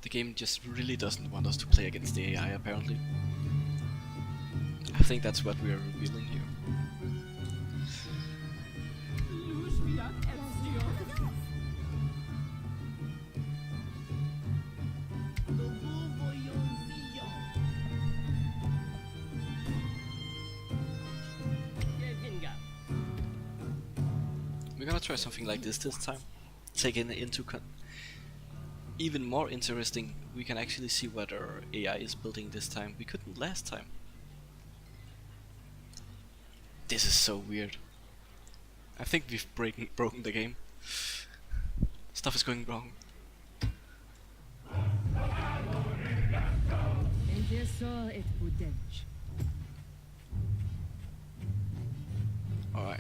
The game just really doesn't want us to play against the AI, apparently. I think that's what we are revealing here. We're gonna try something like this time. Taking into even more interesting, we can actually see what our AI is building this time. We couldn't last time. This is so weird. I think we've broken the game. Stuff is going wrong. Alright.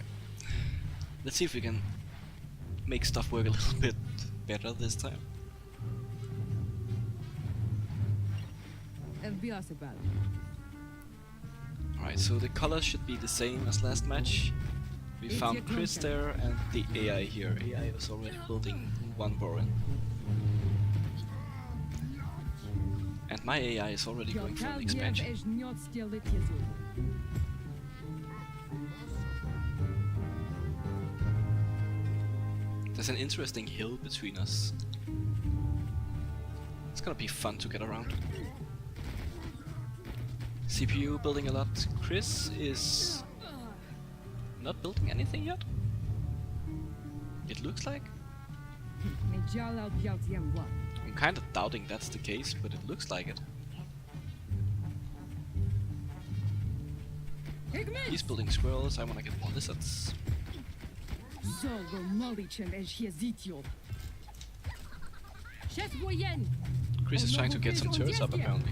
Let's see if we can make stuff work a little bit better this time. Alright, so the colors should be the same as last match. We found Chris there and the AI here. AI was already building one Borin. And my AI is already going for an expansion. There's an interesting hill between us. It's gonna be fun to get around. CPU building a lot. Chris is not building anything yet. It looks like. I'm kind of doubting that's the case, but it looks like it. He's building squirrels. I want to get more lizards. Chris is trying to get some turrets up apparently.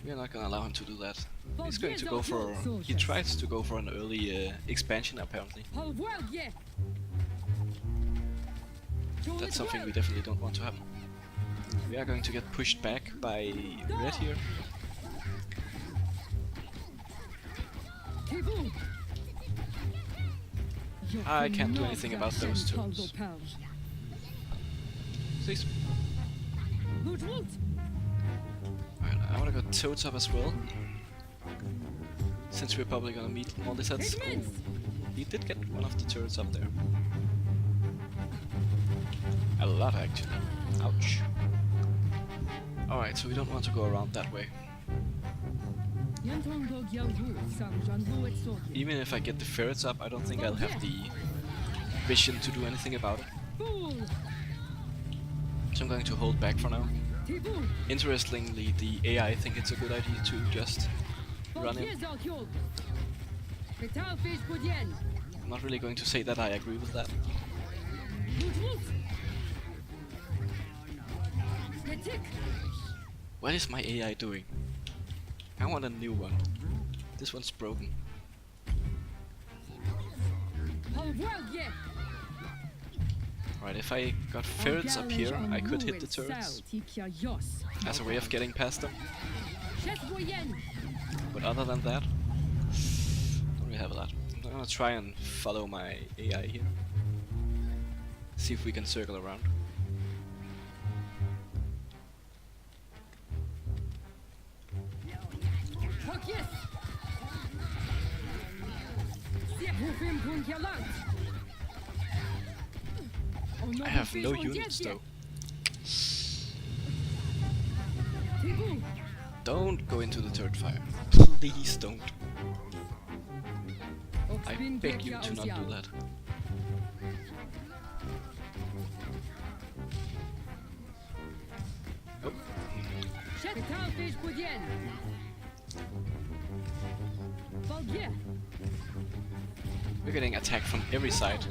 We're not gonna allow him to do that. He's going to go for... He tries to go for an early expansion apparently. That's something we definitely don't want to happen. We are going to get pushed back by red here. I can't do anything about those turrets. Please. Alright, I wanna go toads up as well. Since we're probably gonna meet more lizards. Oh, he did get one of the turrets up there. A lot actually. Ouch. Alright, so we don't want to go around that way. Even if I get the ferrets up, I don't think I'll have the vision to do anything about it. So I'm going to hold back for now. Interestingly, the AI think it's a good idea to just run in. I'm not really going to say that I agree with that. What is my AI doing? I want a new one. This one's broken. Right, if I got ferrets up here, I could hit the turrets as a way of getting past them. But other than that, don't really have a lot. I'm gonna try and follow my AI here. See if we can circle around. I have no units though. Don't go into the turret fire. Please don't. I beg you to not do that. Oh. We're getting attacked from every side.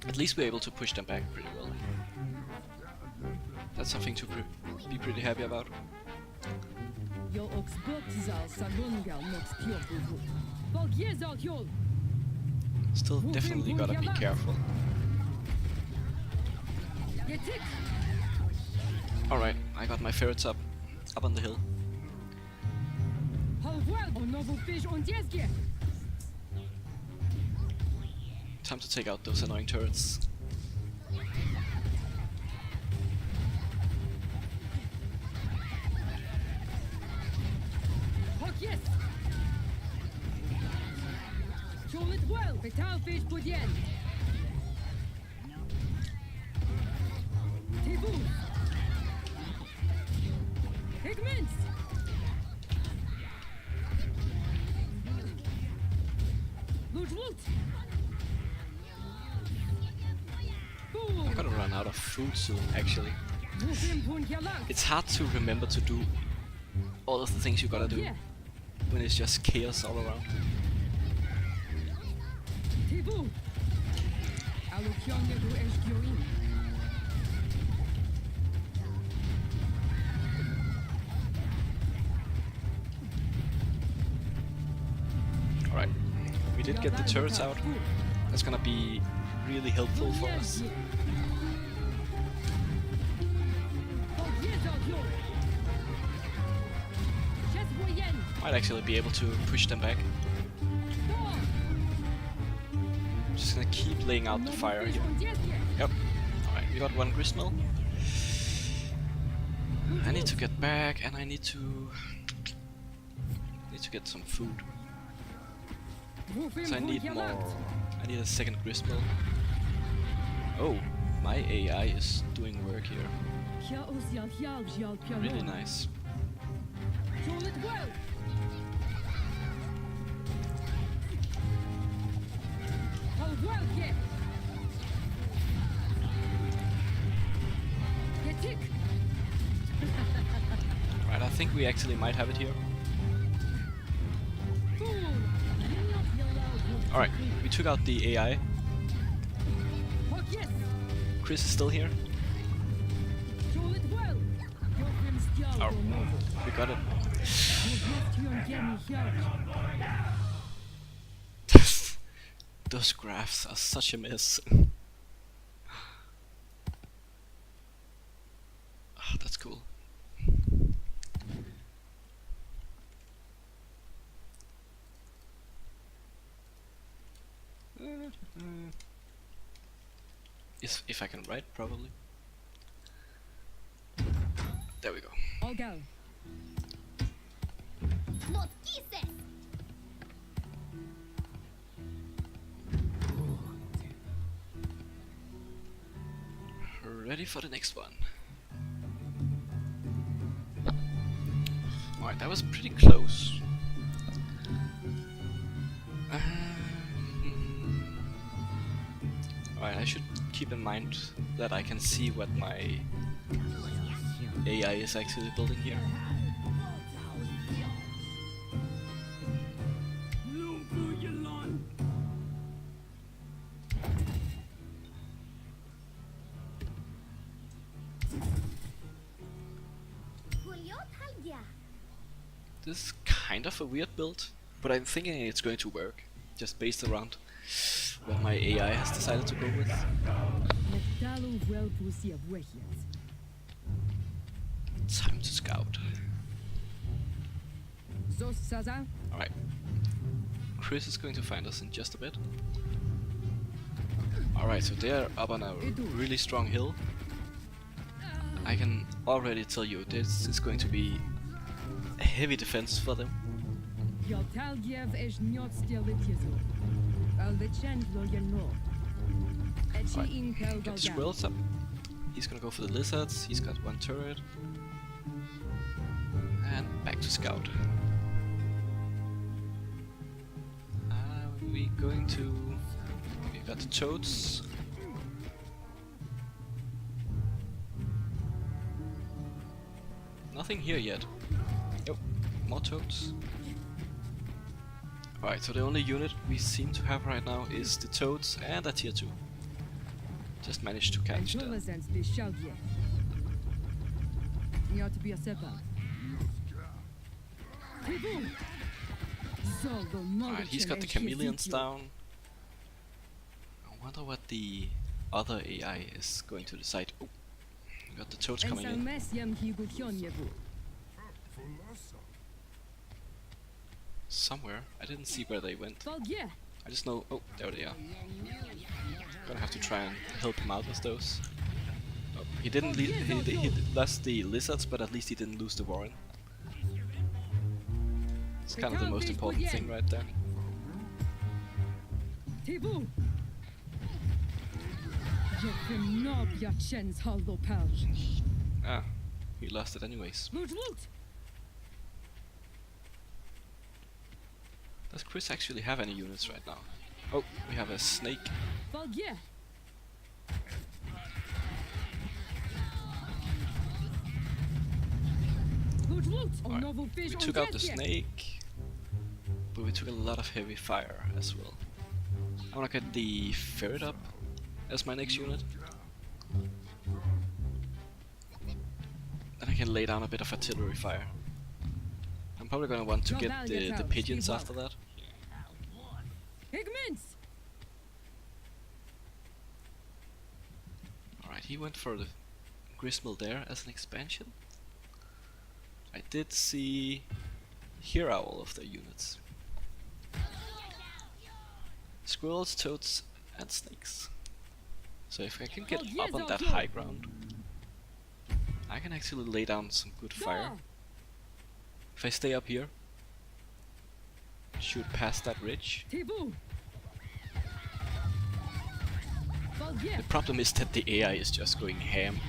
At least we're able to push them back pretty well. That's something to be pretty happy about. Still definitely gotta be careful. Alright, I got my ferrets up on the hill. Time to take out those annoying turrets. I'm gonna run out of food soon, actually. It's hard to remember to do all of the things you gotta do when it's just chaos all around. Alright, we did get the turrets out. That's gonna be really helpful for us. Might actually be able to push them back. Just gonna keep laying out the fire here. Yep. Alright, we got one gristmill. I need to get back, and I need to get some food. So I need more. I need a second gristmill. Oh, my AI is doing work here. Really nice. Right, I think we actually might have it here. Alright, we took out the AI. Chris is still here. Oh, we got it. Those graphs are such a mess. Ah, that's cool. If I can write, probably. There we go. I'll go. Ready for the next one. Alright, that was pretty close. Alright, I should keep in mind that I can see what my AI is actually building here. This is kind of a weird build, but I'm thinking it's going to work, just based around what my AI has decided to go with. Time to scout. Alright. Chris is going to find us in just a bit. Alright, so they're up on a really strong hill. I can already tell you this is going to be a heavy defense for them. Right. Get the squirrels up. He's gonna go for the lizards. He's got one turret. And back to scout. We going to... We got the toads. nothing here yet. Oh, more toads. Alright, so the only unit we seem to have right now is the toads and a tier 2. Just managed to catch them. Alright, he's got the chameleons down. I wonder what the other AI is going to decide. Oh, we got the toads coming in. Somewhere. I didn't see where they went. I just know. Oh, there they are. Gonna have to try and help him out with those. Oh, he didn't. He lost the lizards, but at least he didn't lose the warren. It's kind of the most important thing right there. Ah, he lost it anyways. Does Chris actually have any units right now? Oh, we have a snake. Right. We took out the snake, but we took a lot of heavy fire as well. I wanna get the ferret up as my next unit. Then I can lay down a bit of artillery fire. I'm probably gonna want to get the pigeons after that. Alright, he went for the gristmill there as an expansion. I did see... Here are all of the units. Squirrels, toads and snakes. So if I can get up on that high ground, I can actually lay down some good fire. If I stay up here, shoot past that ridge. The problem is that the AI is just going ham.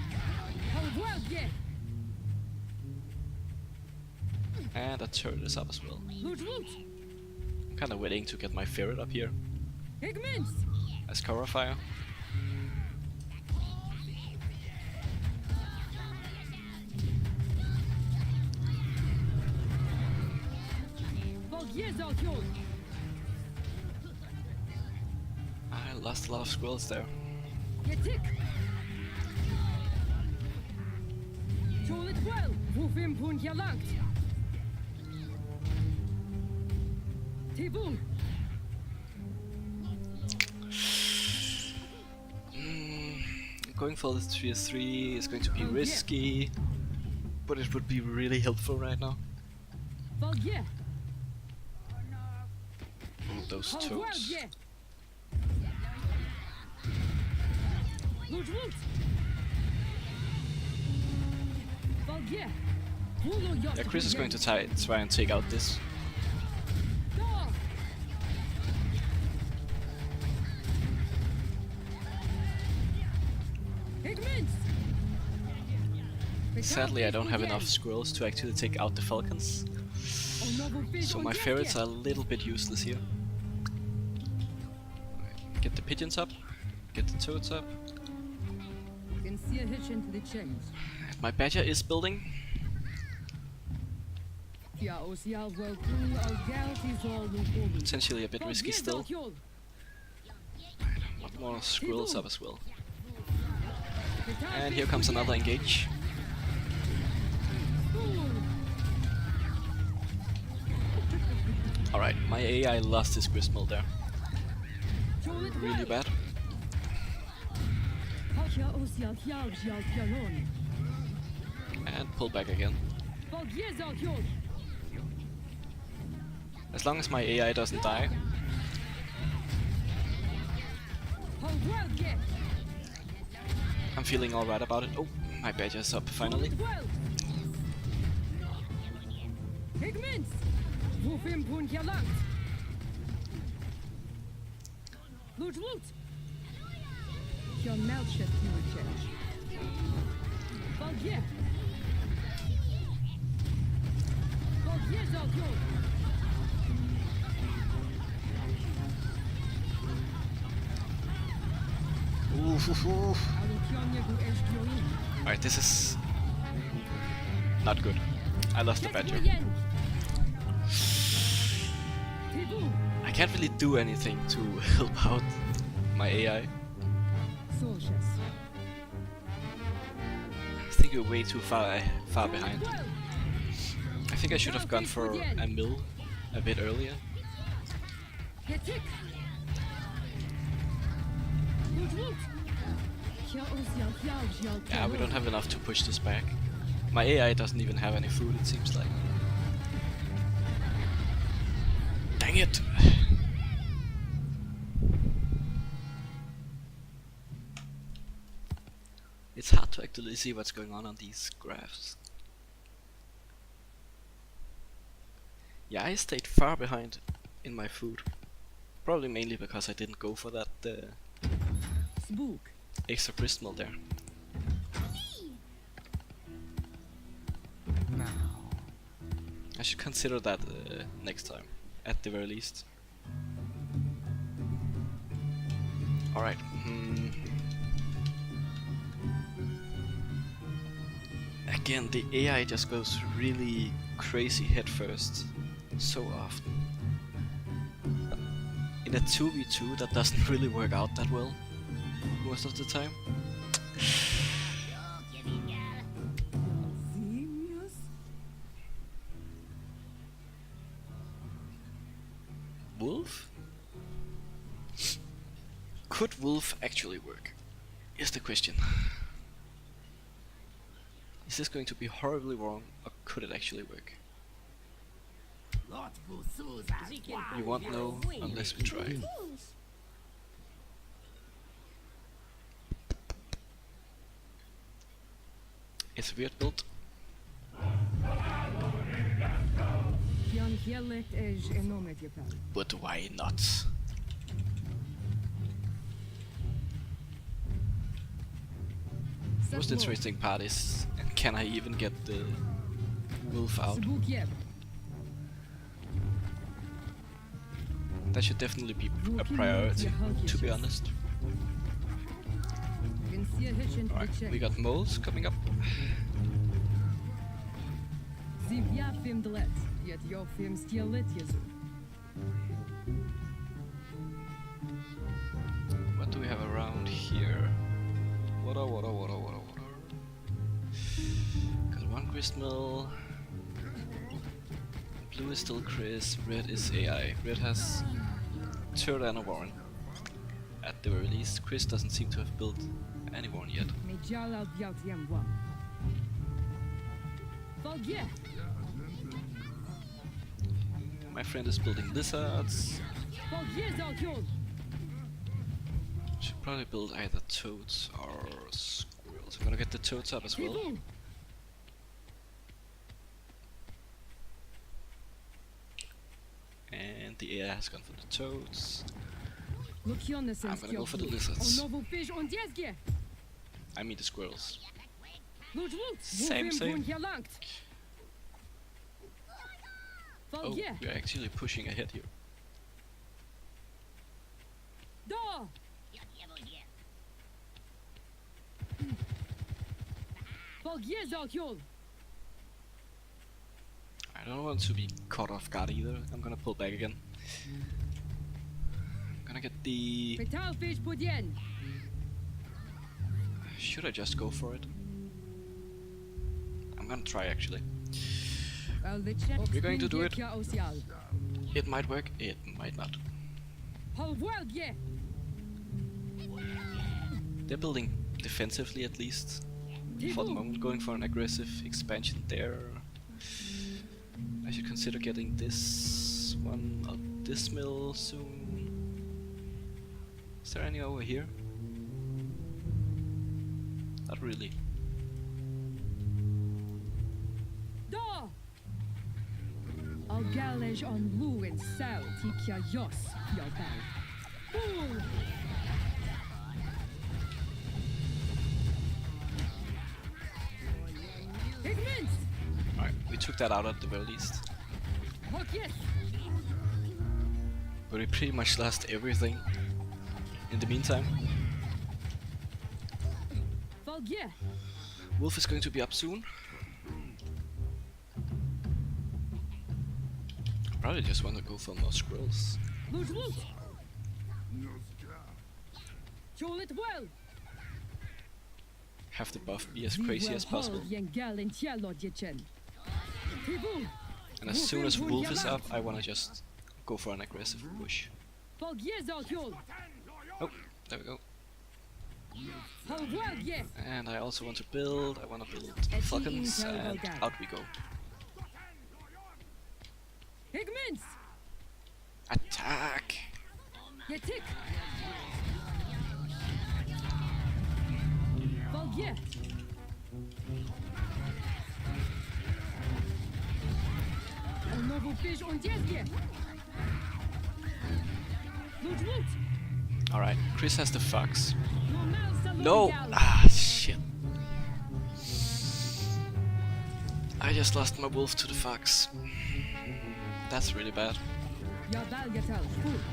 And that turret is up as well. I'm kinda waiting to get my ferret up here as cover fire. I lost a lot of squirrels there. Going for this tier 3 is going to be risky, but it would be really helpful right now. Oh, those toads. Yeah, Chris is going to try and take out this. Sadly, I don't have enough squirrels to actually take out the falcons, so my ferrets are a little bit useless here. Get the pigeons up, get the toads up. My badger is building. Potentially a bit risky still. I want more squirrels up as well. And here comes another engage. Alright, my AI lost his gristmill there. Really bad. And pull back again. As long as my AI doesn't die. I'm feeling alright about it. Oh, my badger's up finally. Alright, this is Not good. I lost the badger. I can't really do anything to help out my AI. I think you're way too far behind. I think I should have gone for a mill a bit earlier. Yeah, we don't have enough to push this back. My AI doesn't even have any food, it seems like. Dang it! It's hard to actually see what's going on these graphs. Yeah, I stayed far behind in my food. Probably mainly because I didn't go for that extra grist mill there. I should consider that next time, at the very least. Alright. Again, the AI just goes really crazy headfirst so often. In a 2v2 that doesn't really work out that well most of the time. Wolf? Could Wolf actually work? Is the question. Is this going to be horribly wrong, or could it actually work? You won't know unless we try. It's a weird build. But why not? Most interesting part is, can I even get the wolf out? That should definitely be a priority, to be honest. Alright, we got moles coming up. What do we have around here? Water. Got one grist mill. Blue is still Chris, red is AI. Red has turret and a warren. At the very least, Chris doesn't seem to have built any warren yet. My friend is building lizards. Should probably build either toads or squirrels. I'm gonna get the toads up as well. And the AI has gone for the toads. I'm gonna go for the lizards. I mean the squirrels. Same. Oh, we're actually pushing ahead here. I don't want to be caught off guard either. I'm gonna pull back again. I'm gonna get the... Should I just go for it? I'm gonna try actually. We're going to do it. It might work, it might not. They're building defensively at least. For the moment, going for an aggressive expansion there. I should consider getting this one or this mill soon. Is there any over here? Not really. Alright, we took that out at the very least. But we pretty much lost everything in the meantime. Wolf is going to be up soon. probably just want to go for more scrolls. Have the buff be as crazy as possible. And as soon as Wolf is up, I want to just go for an aggressive push. Oh, there we go. And I also want to build. I want to build Falcons, and out we go. Attack! Alright, Chris has the fox. No! Ah, shit. I just lost my wolf to the fox. That's really bad.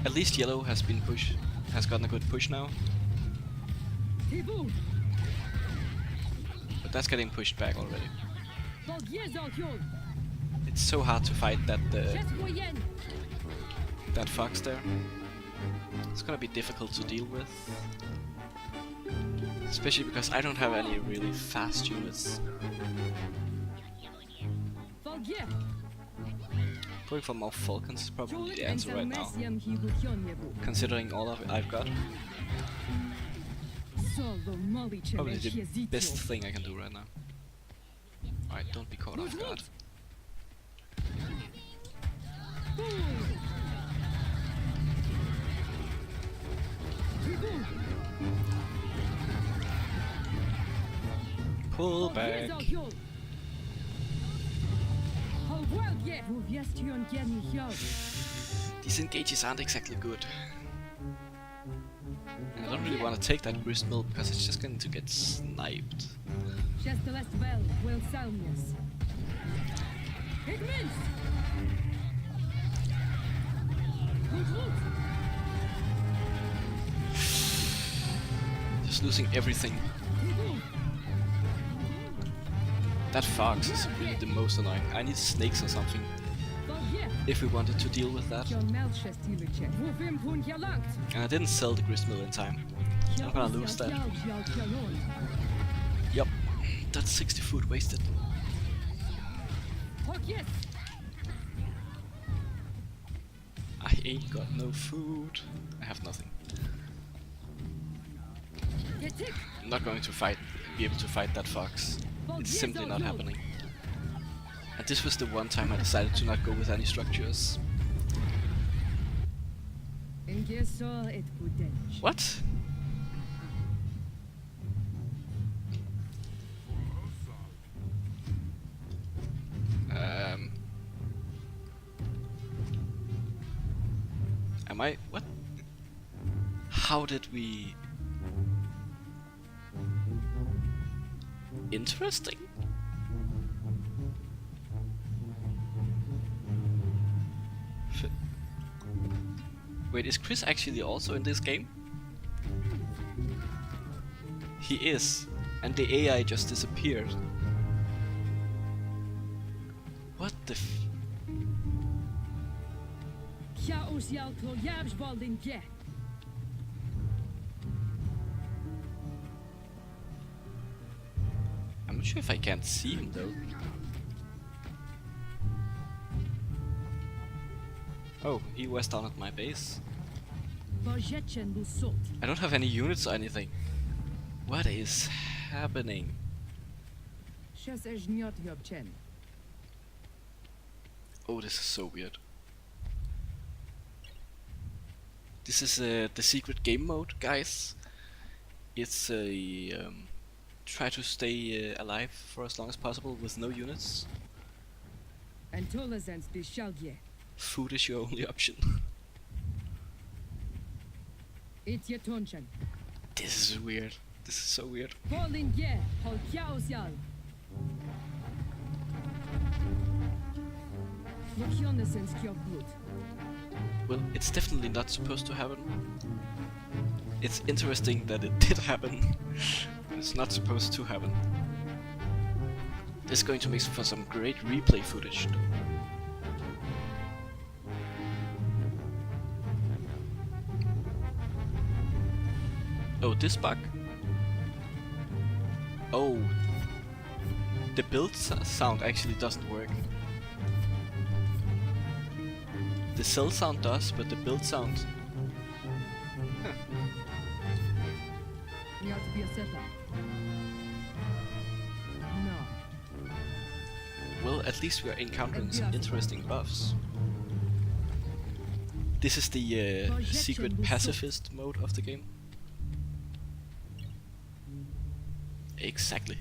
At least yellow has been pushed, has gotten a good push now. But that's getting pushed back already. It's so hard to fight that that fox there. It's gonna be difficult to deal with. Especially because I don't have any really fast units. Going for more Falcons is probably the answer right now, considering all of it I've got. Probably the best thing I can do right now. Alright, don't be caught off guard. Pull back. These engages aren't exactly good. And I don't really want to take that grist mill because it's just going to get sniped. Just losing everything. That fox is really the most annoying. I need snakes or something if we wanted to deal with that. And I didn't sell the grist mill in time. I'm gonna lose that. Yup, that's 60 food wasted. I ain't got no food. I have nothing. I'm not going to be able to fight that fox. It's simply not happening. And this was the one time I decided to not go with any structures. What? Am I? What? How did we? Interesting. Wait, is Chris actually also in this game? He is, and the AI just disappeared. What the f... I'm not sure if I can't see him though. Oh, he was down at my base. I don't have any units or anything. What is happening? Oh, this is so weird. This is the secret game mode, guys. It's a try to stay alive for as long as possible with no units. Food is your only option. This is weird. This is so weird. Well, it's definitely not supposed to happen. It's interesting that it did happen. It's not supposed to happen. This is going to make for some great replay footage. Oh, this bug? Oh, the build sound actually doesn't work. The cell sound does, but the build sound... Huh. You have to be a setup. No. Well, at least we are encountering some interesting buffs. This is the secret pacifist mode of the game. Exactly.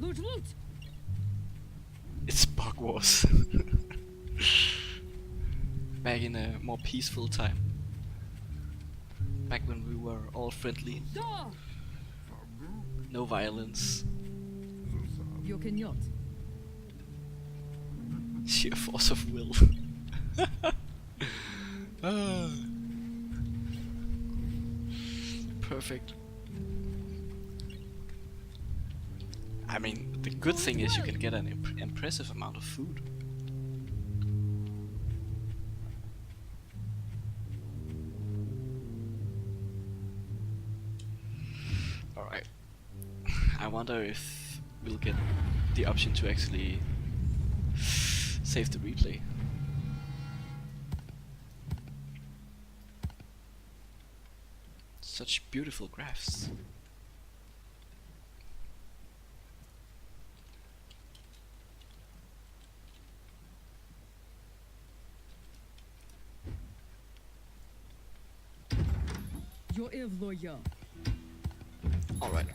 Loot, loot. It's bug wars. Back in a more peaceful time. Back when we were all friendly. No violence. You cannot. Sheer force of will. Ah. Perfect. I mean, the good thing is you can get an impressive amount of food. Alright. I wonder if we'll get the option to actually save the replay. Such beautiful graphs. Your Eve lawyer. Alright.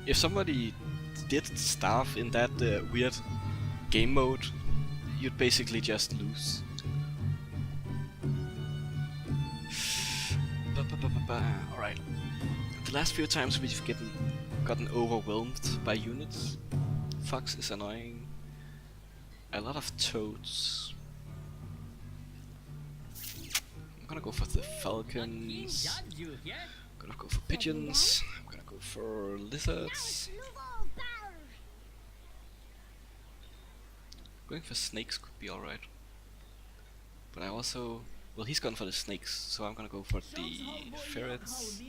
If somebody did starve in that weird game mode, you'd basically just lose. Alright. The last few times we've gotten overwhelmed by units. Fox is annoying. A lot of toads. I'm gonna go for the falcons. I'm gonna go for pigeons. I'm gonna go for lizards. Going for snakes could be alright. But I also... Well, he's gone for the snakes, so I'm gonna go for the ferrets.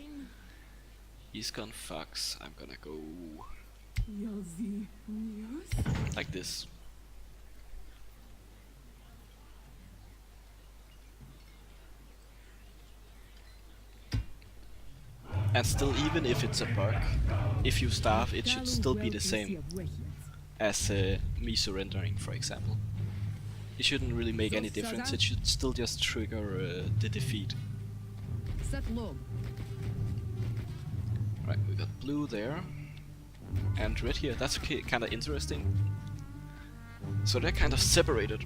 He's gone fox. I'm gonna go... like this. And still, even if it's a bug, if you starve, it should still be the same as me surrendering, for example. It shouldn't really make any difference, it should still just trigger the defeat. Right, we got blue there, and red here, that's okay, kinda interesting. So they're kind of separated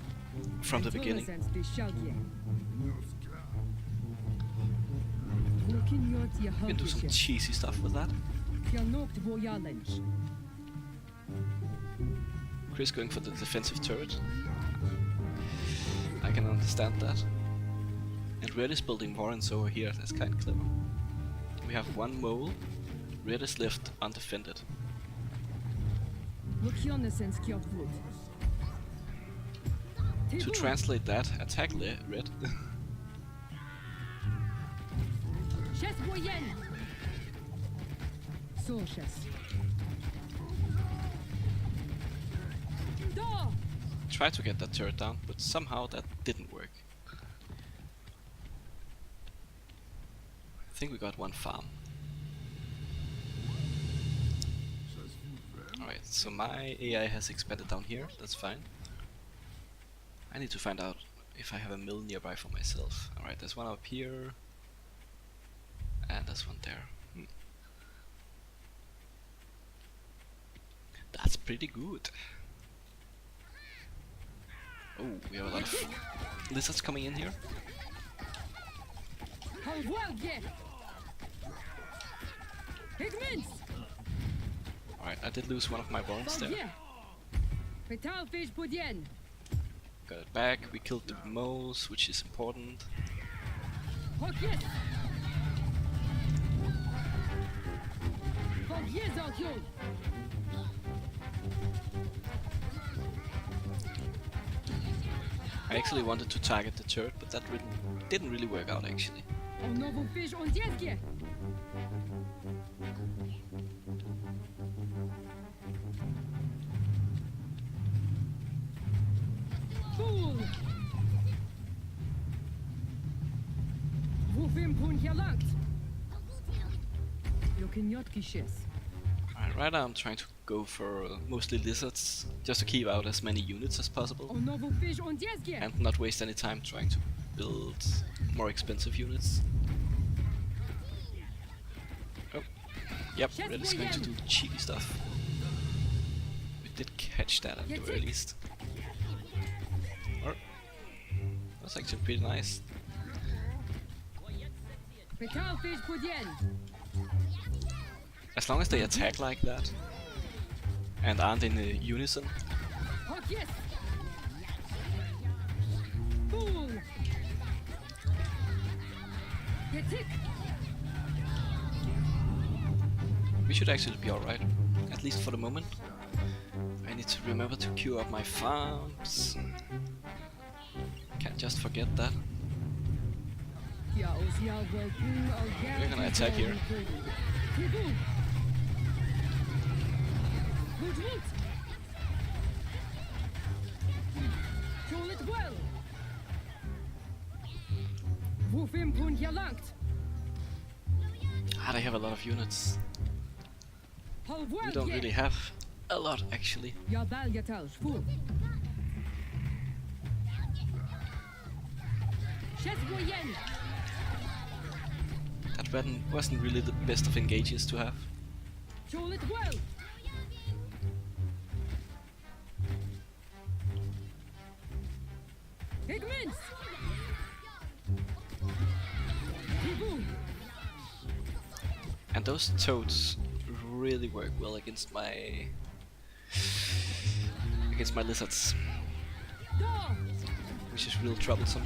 from the beginning. We can do some cheesy stuff with that. Chris going for the defensive turret. I can understand that. And red is building warrens over here, that's kind of clever. We have one mole, red is left undefended. To translate that, attack red. Try to get that turret down, but somehow that didn't work. I think we got one farm. Alright, so my AI has expanded down here, that's fine. I need to find out if I have a mill nearby for myself. Alright, there's one up here. And there's one there. That's pretty good. Oh, we have a lot of lizards coming in here. Alright, I did lose one of my warrens there. Got it back, we killed the moles, which is important. je zal jol. I actually wanted to target the turret, but that didn't really work out actually. On novo fish on dzieckie. Fool. Wofim pun hier langt. Jokinjotki schiss. Alright, right now I'm trying to go for mostly lizards, just to keep out as many units as possible, On novo fish on dzieckie. and not waste any time trying to build more expensive units. Oh, yep, Red is going to do cheeky stuff. We did catch that at the very least. Or, that's actually pretty nice. Betalfisch podien. As long as they attack like that, and aren't in unison, Hot yes. Fool. Get tick. we should actually be alright, at least for the moment. I need to remember to queue up my farms. Can't just forget that. We're gonna attack here. Ah, they have a lot of units. We don't really have a lot actually. That weapon wasn't really the best of engages to have. And those toads really work well against my lizards, which is real troublesome.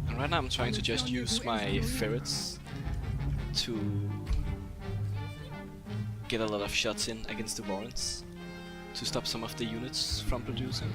And right now I'm trying to just use my ferrets to get a lot of shots in against the warrants to stop some of the units from producing.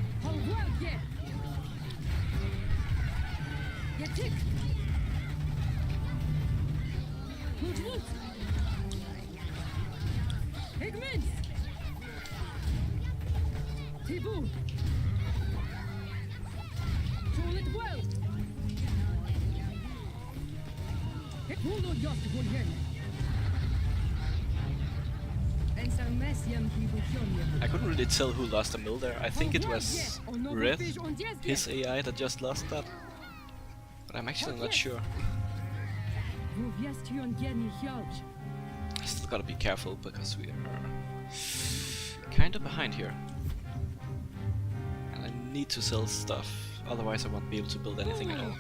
I couldn't really tell who lost a mill there. I think it was Red, his AI, that just lost that. But I'm actually not sure. Still gotta be careful because we are kinda behind here. And I need to sell stuff, otherwise I won't be able to build anything at all.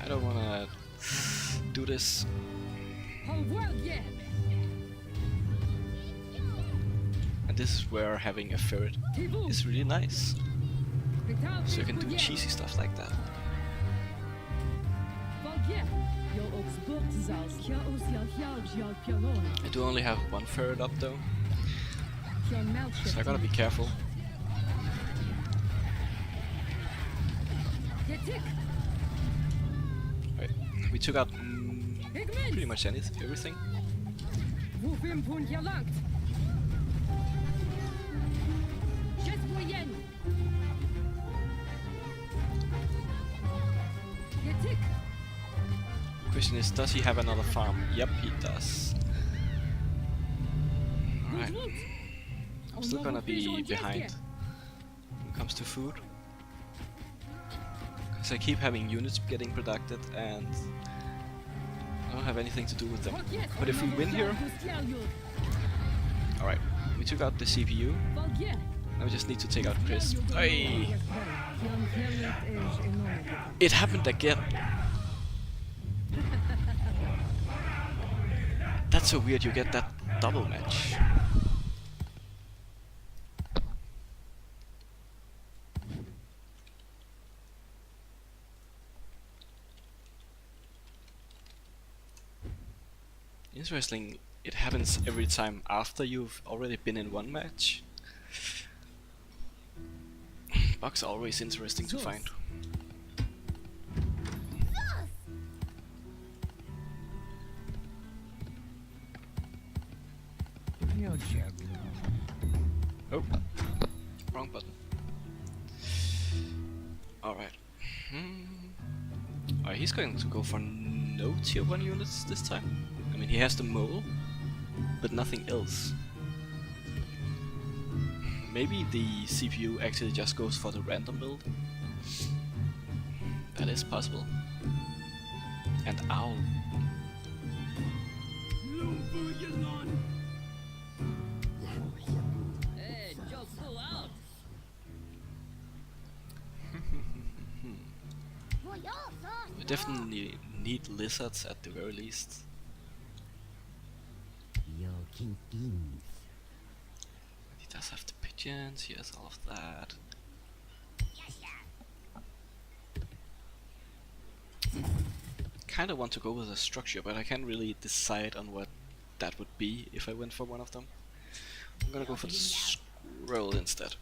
I don't wanna do this. And this is where having a ferret is really nice. So you can do cheesy stuff like that. I do only have one ferret up though, so I gotta be careful. Right. We took out pretty much everything. question is, does he have another farm? Yep, he does. Alright. I'm still gonna be behind when it comes to food. Because I keep having units getting produced and I don't have anything to do with them. But if we win here... Alright, we took out the CPU. Now we just need to take out Chris. Hey! It happened again! That's so weird, you get that double match. Interesting, it happens every time after you've already been in one match. Bugs are always interesting to find. Oh, wrong button. Alright. Alright, he's going to go for no tier 1 units this time. I mean, he has the mole, but nothing else. Maybe the CPU actually just goes for the random build. That is possible. And owl. Hey, just pull out. We definitely need lizards at the very least. He does have the pigeons, he has all of that. Kinda want to go with a structure, but I can't really decide on what that would be if I went for one of them. I'm gonna go for the scroll instead.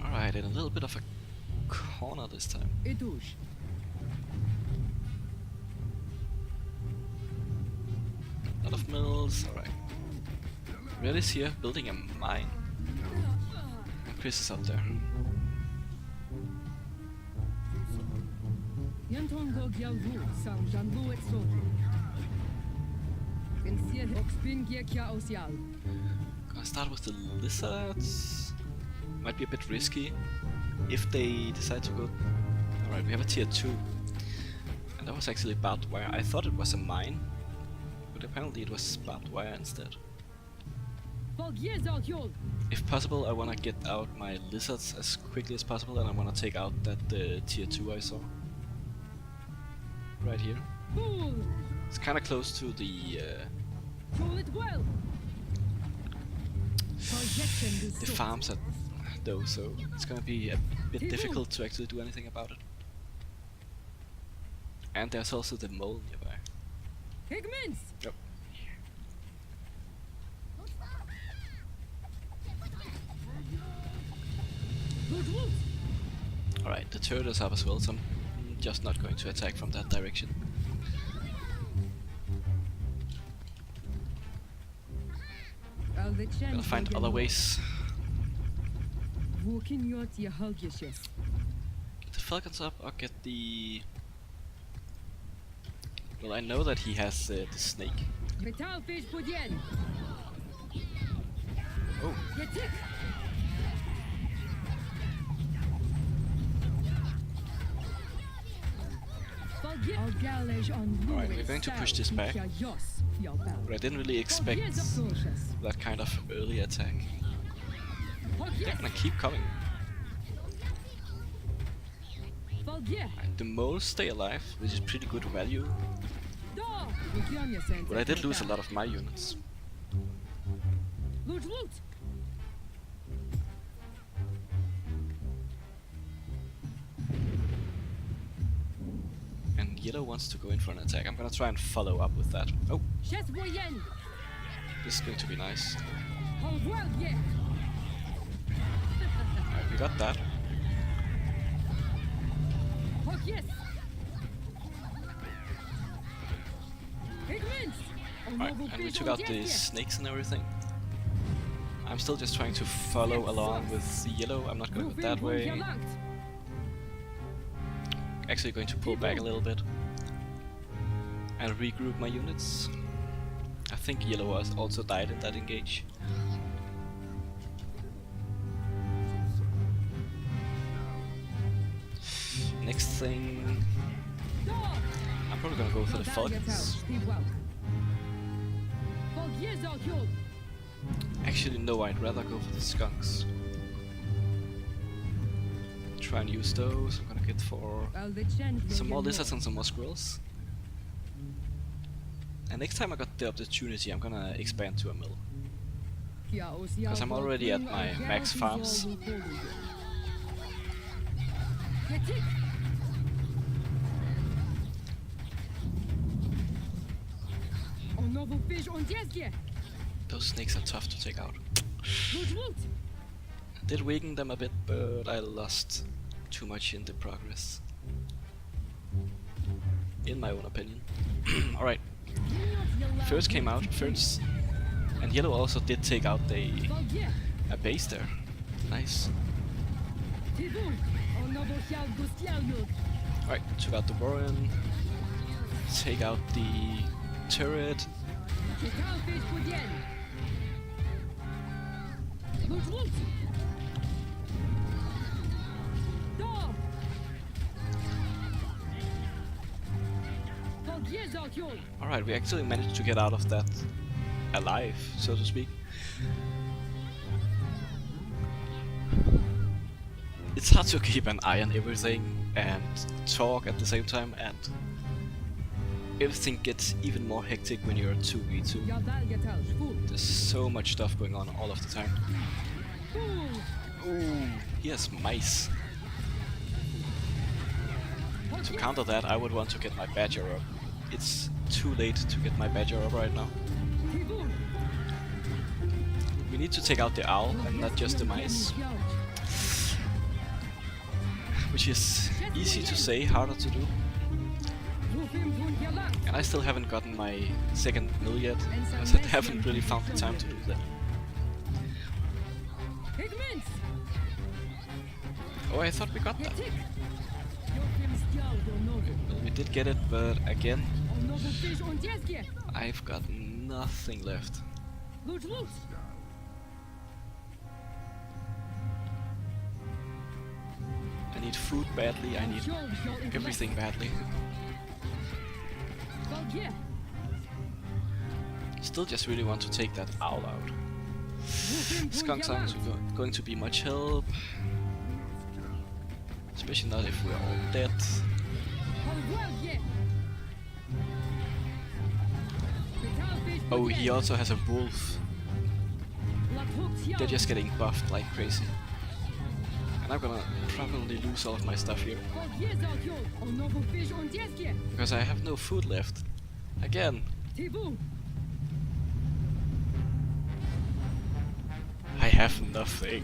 Alright, in a little bit of a corner this time. Lot of mills, alright. Red is here building a mine. And Chris is up there. Gonna start with the lizards. Might be a bit risky if they decide to go. Alright, we have a tier 2. And that was actually barbed wire. I thought it was a mine, but apparently it was barbed wire instead. If possible, I wanna get out my lizards as quickly as possible, and I wanna take out that tier 2 I saw. Right here. It's kinda close to the farms at though, so it's gonna be a bit difficult to actually do anything about it. And there's also the mole nearby. Yep. Alright, the turret is up as well, so I'm just not going to attack from that direction. Gotta find other ways. Get the falcons up or get the... Well, I know that he has the snake. Oh. Alright, we're going to push this back. But I didn't really expect that kind of early attack. They're gonna keep coming. The moles stay alive, which is pretty good value. But I did lose a lot of my units. And yellow wants to go in for an attack. I'm gonna try and follow up with that. Oh! This is going to be nice. Alright, we got that. Alright, and we took out the snakes and everything. I'm I'm still just trying to follow along with the yellow. I'm not gonna go that way. Actually going to pull back a little bit and regroup my units. I think yellow has also died in that engage. Next thing, I'm probably gonna go for the Falcons. Actually no, I'd rather go for the Skunks. Try and use those. I'm gonna get for some more lizards and some more squirrels. And next time I got the opportunity, I'm gonna expand to a mill. Because I'm already at my max farms. Those snakes are tough to take out. I did weaken them a bit, but I lost too much in the progress. In my own opinion. Alright. First came out, first, and yellow also did take out a base there. Nice. Alright, took out the Warren, take out the turret. Alright, we actually managed to get out of that alive, so to speak. It's hard to keep an eye on everything and talk at the same time, and everything gets even more hectic when you're 2v2. There's so much stuff going on all of the time. Ooh, he has mice. To counter that, I would want to get my badger up. It's too late to get my badger up right now. We need to take out the owl and not just the mice. Which is easy to say, harder to do. And I still haven't gotten my second mill yet, because I haven't really found the time to do that. Oh, I thought we got that. Well, we did get it, but again, I've got nothing left. I need food badly, I need everything badly. Still just really want to take that owl out. Skunks aren't going to be much help. Especially not if we're all dead. Oh, he also has a wolf. They're just getting buffed like crazy. And I'm gonna probably lose all of my stuff here. Because I have no food left. Again. I have nothing.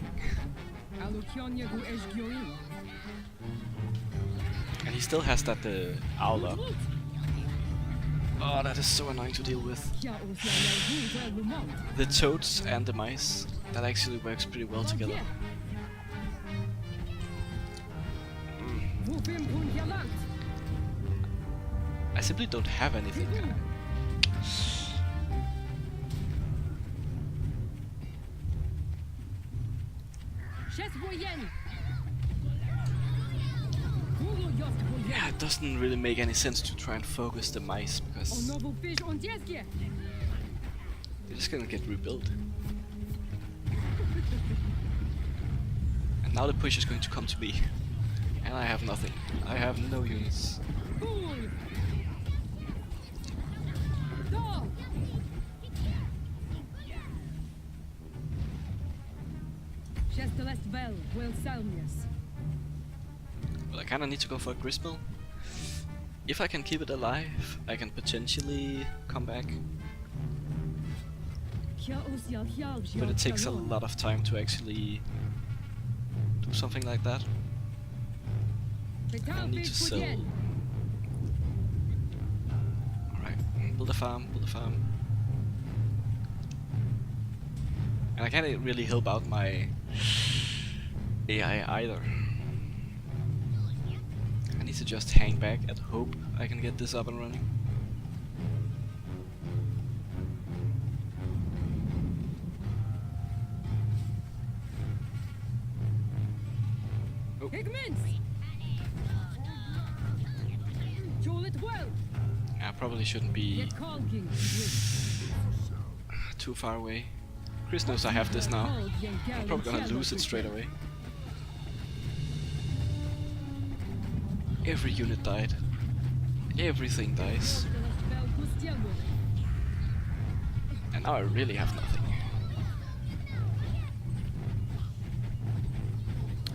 And he still has that owl up. Oh, that is so annoying to deal with. The toads and the mice, that actually works pretty well together. I simply don't have anything. Yeah, it doesn't really make any sense to try and focus the mice, because they're just gonna get rebuilt. And now the push is going to come to me. And I have nothing. I have no units. Well, I kinda need to go for a gristmill. If I can keep it alive, I can potentially come back. But it takes a lot of time to actually do something like that. I need to sell. Alright, build a farm, build a farm. And I can't really help out my AI either. I need to just hang back and hope I can get this up and running. Oh. I probably shouldn't be too far away. Chris knows I have this now. I'm probably gonna lose it straight away. Every unit died. Everything dies. And now I really have nothing.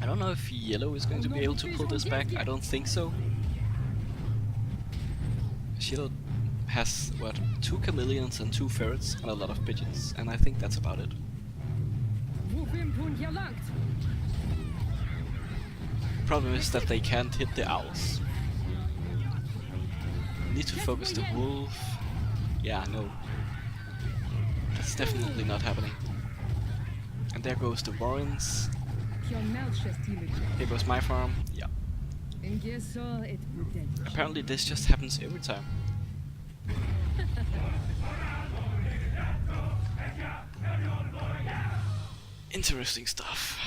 I don't know if yellow is going to be able to pull this back. I don't think so. Yellow has, what, 2 chameleons and 2 ferrets and a lot of pigeons, and I think that's about it. Problem is that they can't hit the owls. Need to focus the wolf. Yeah, no. That's definitely not happening. And there goes the warrens. Here goes my farm. Yeah. Apparently this just happens every time. Interesting stuff.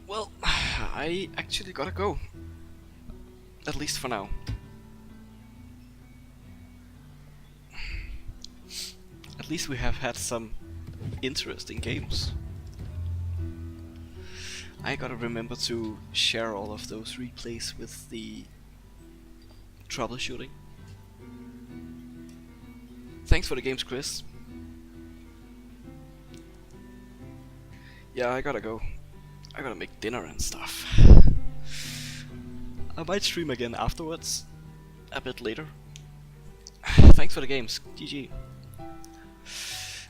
Well, I actually gotta go. At least for now. At least we have had some interesting games. I gotta remember to share all of those replays with the troubleshooting. Thanks for the games, Chris. Yeah, I gotta go. I gotta make dinner and stuff. I might stream again afterwards, a bit later. Thanks for the games, GG.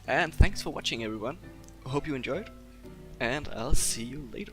And thanks for watching, everyone. Hope you enjoyed, and I'll see you later.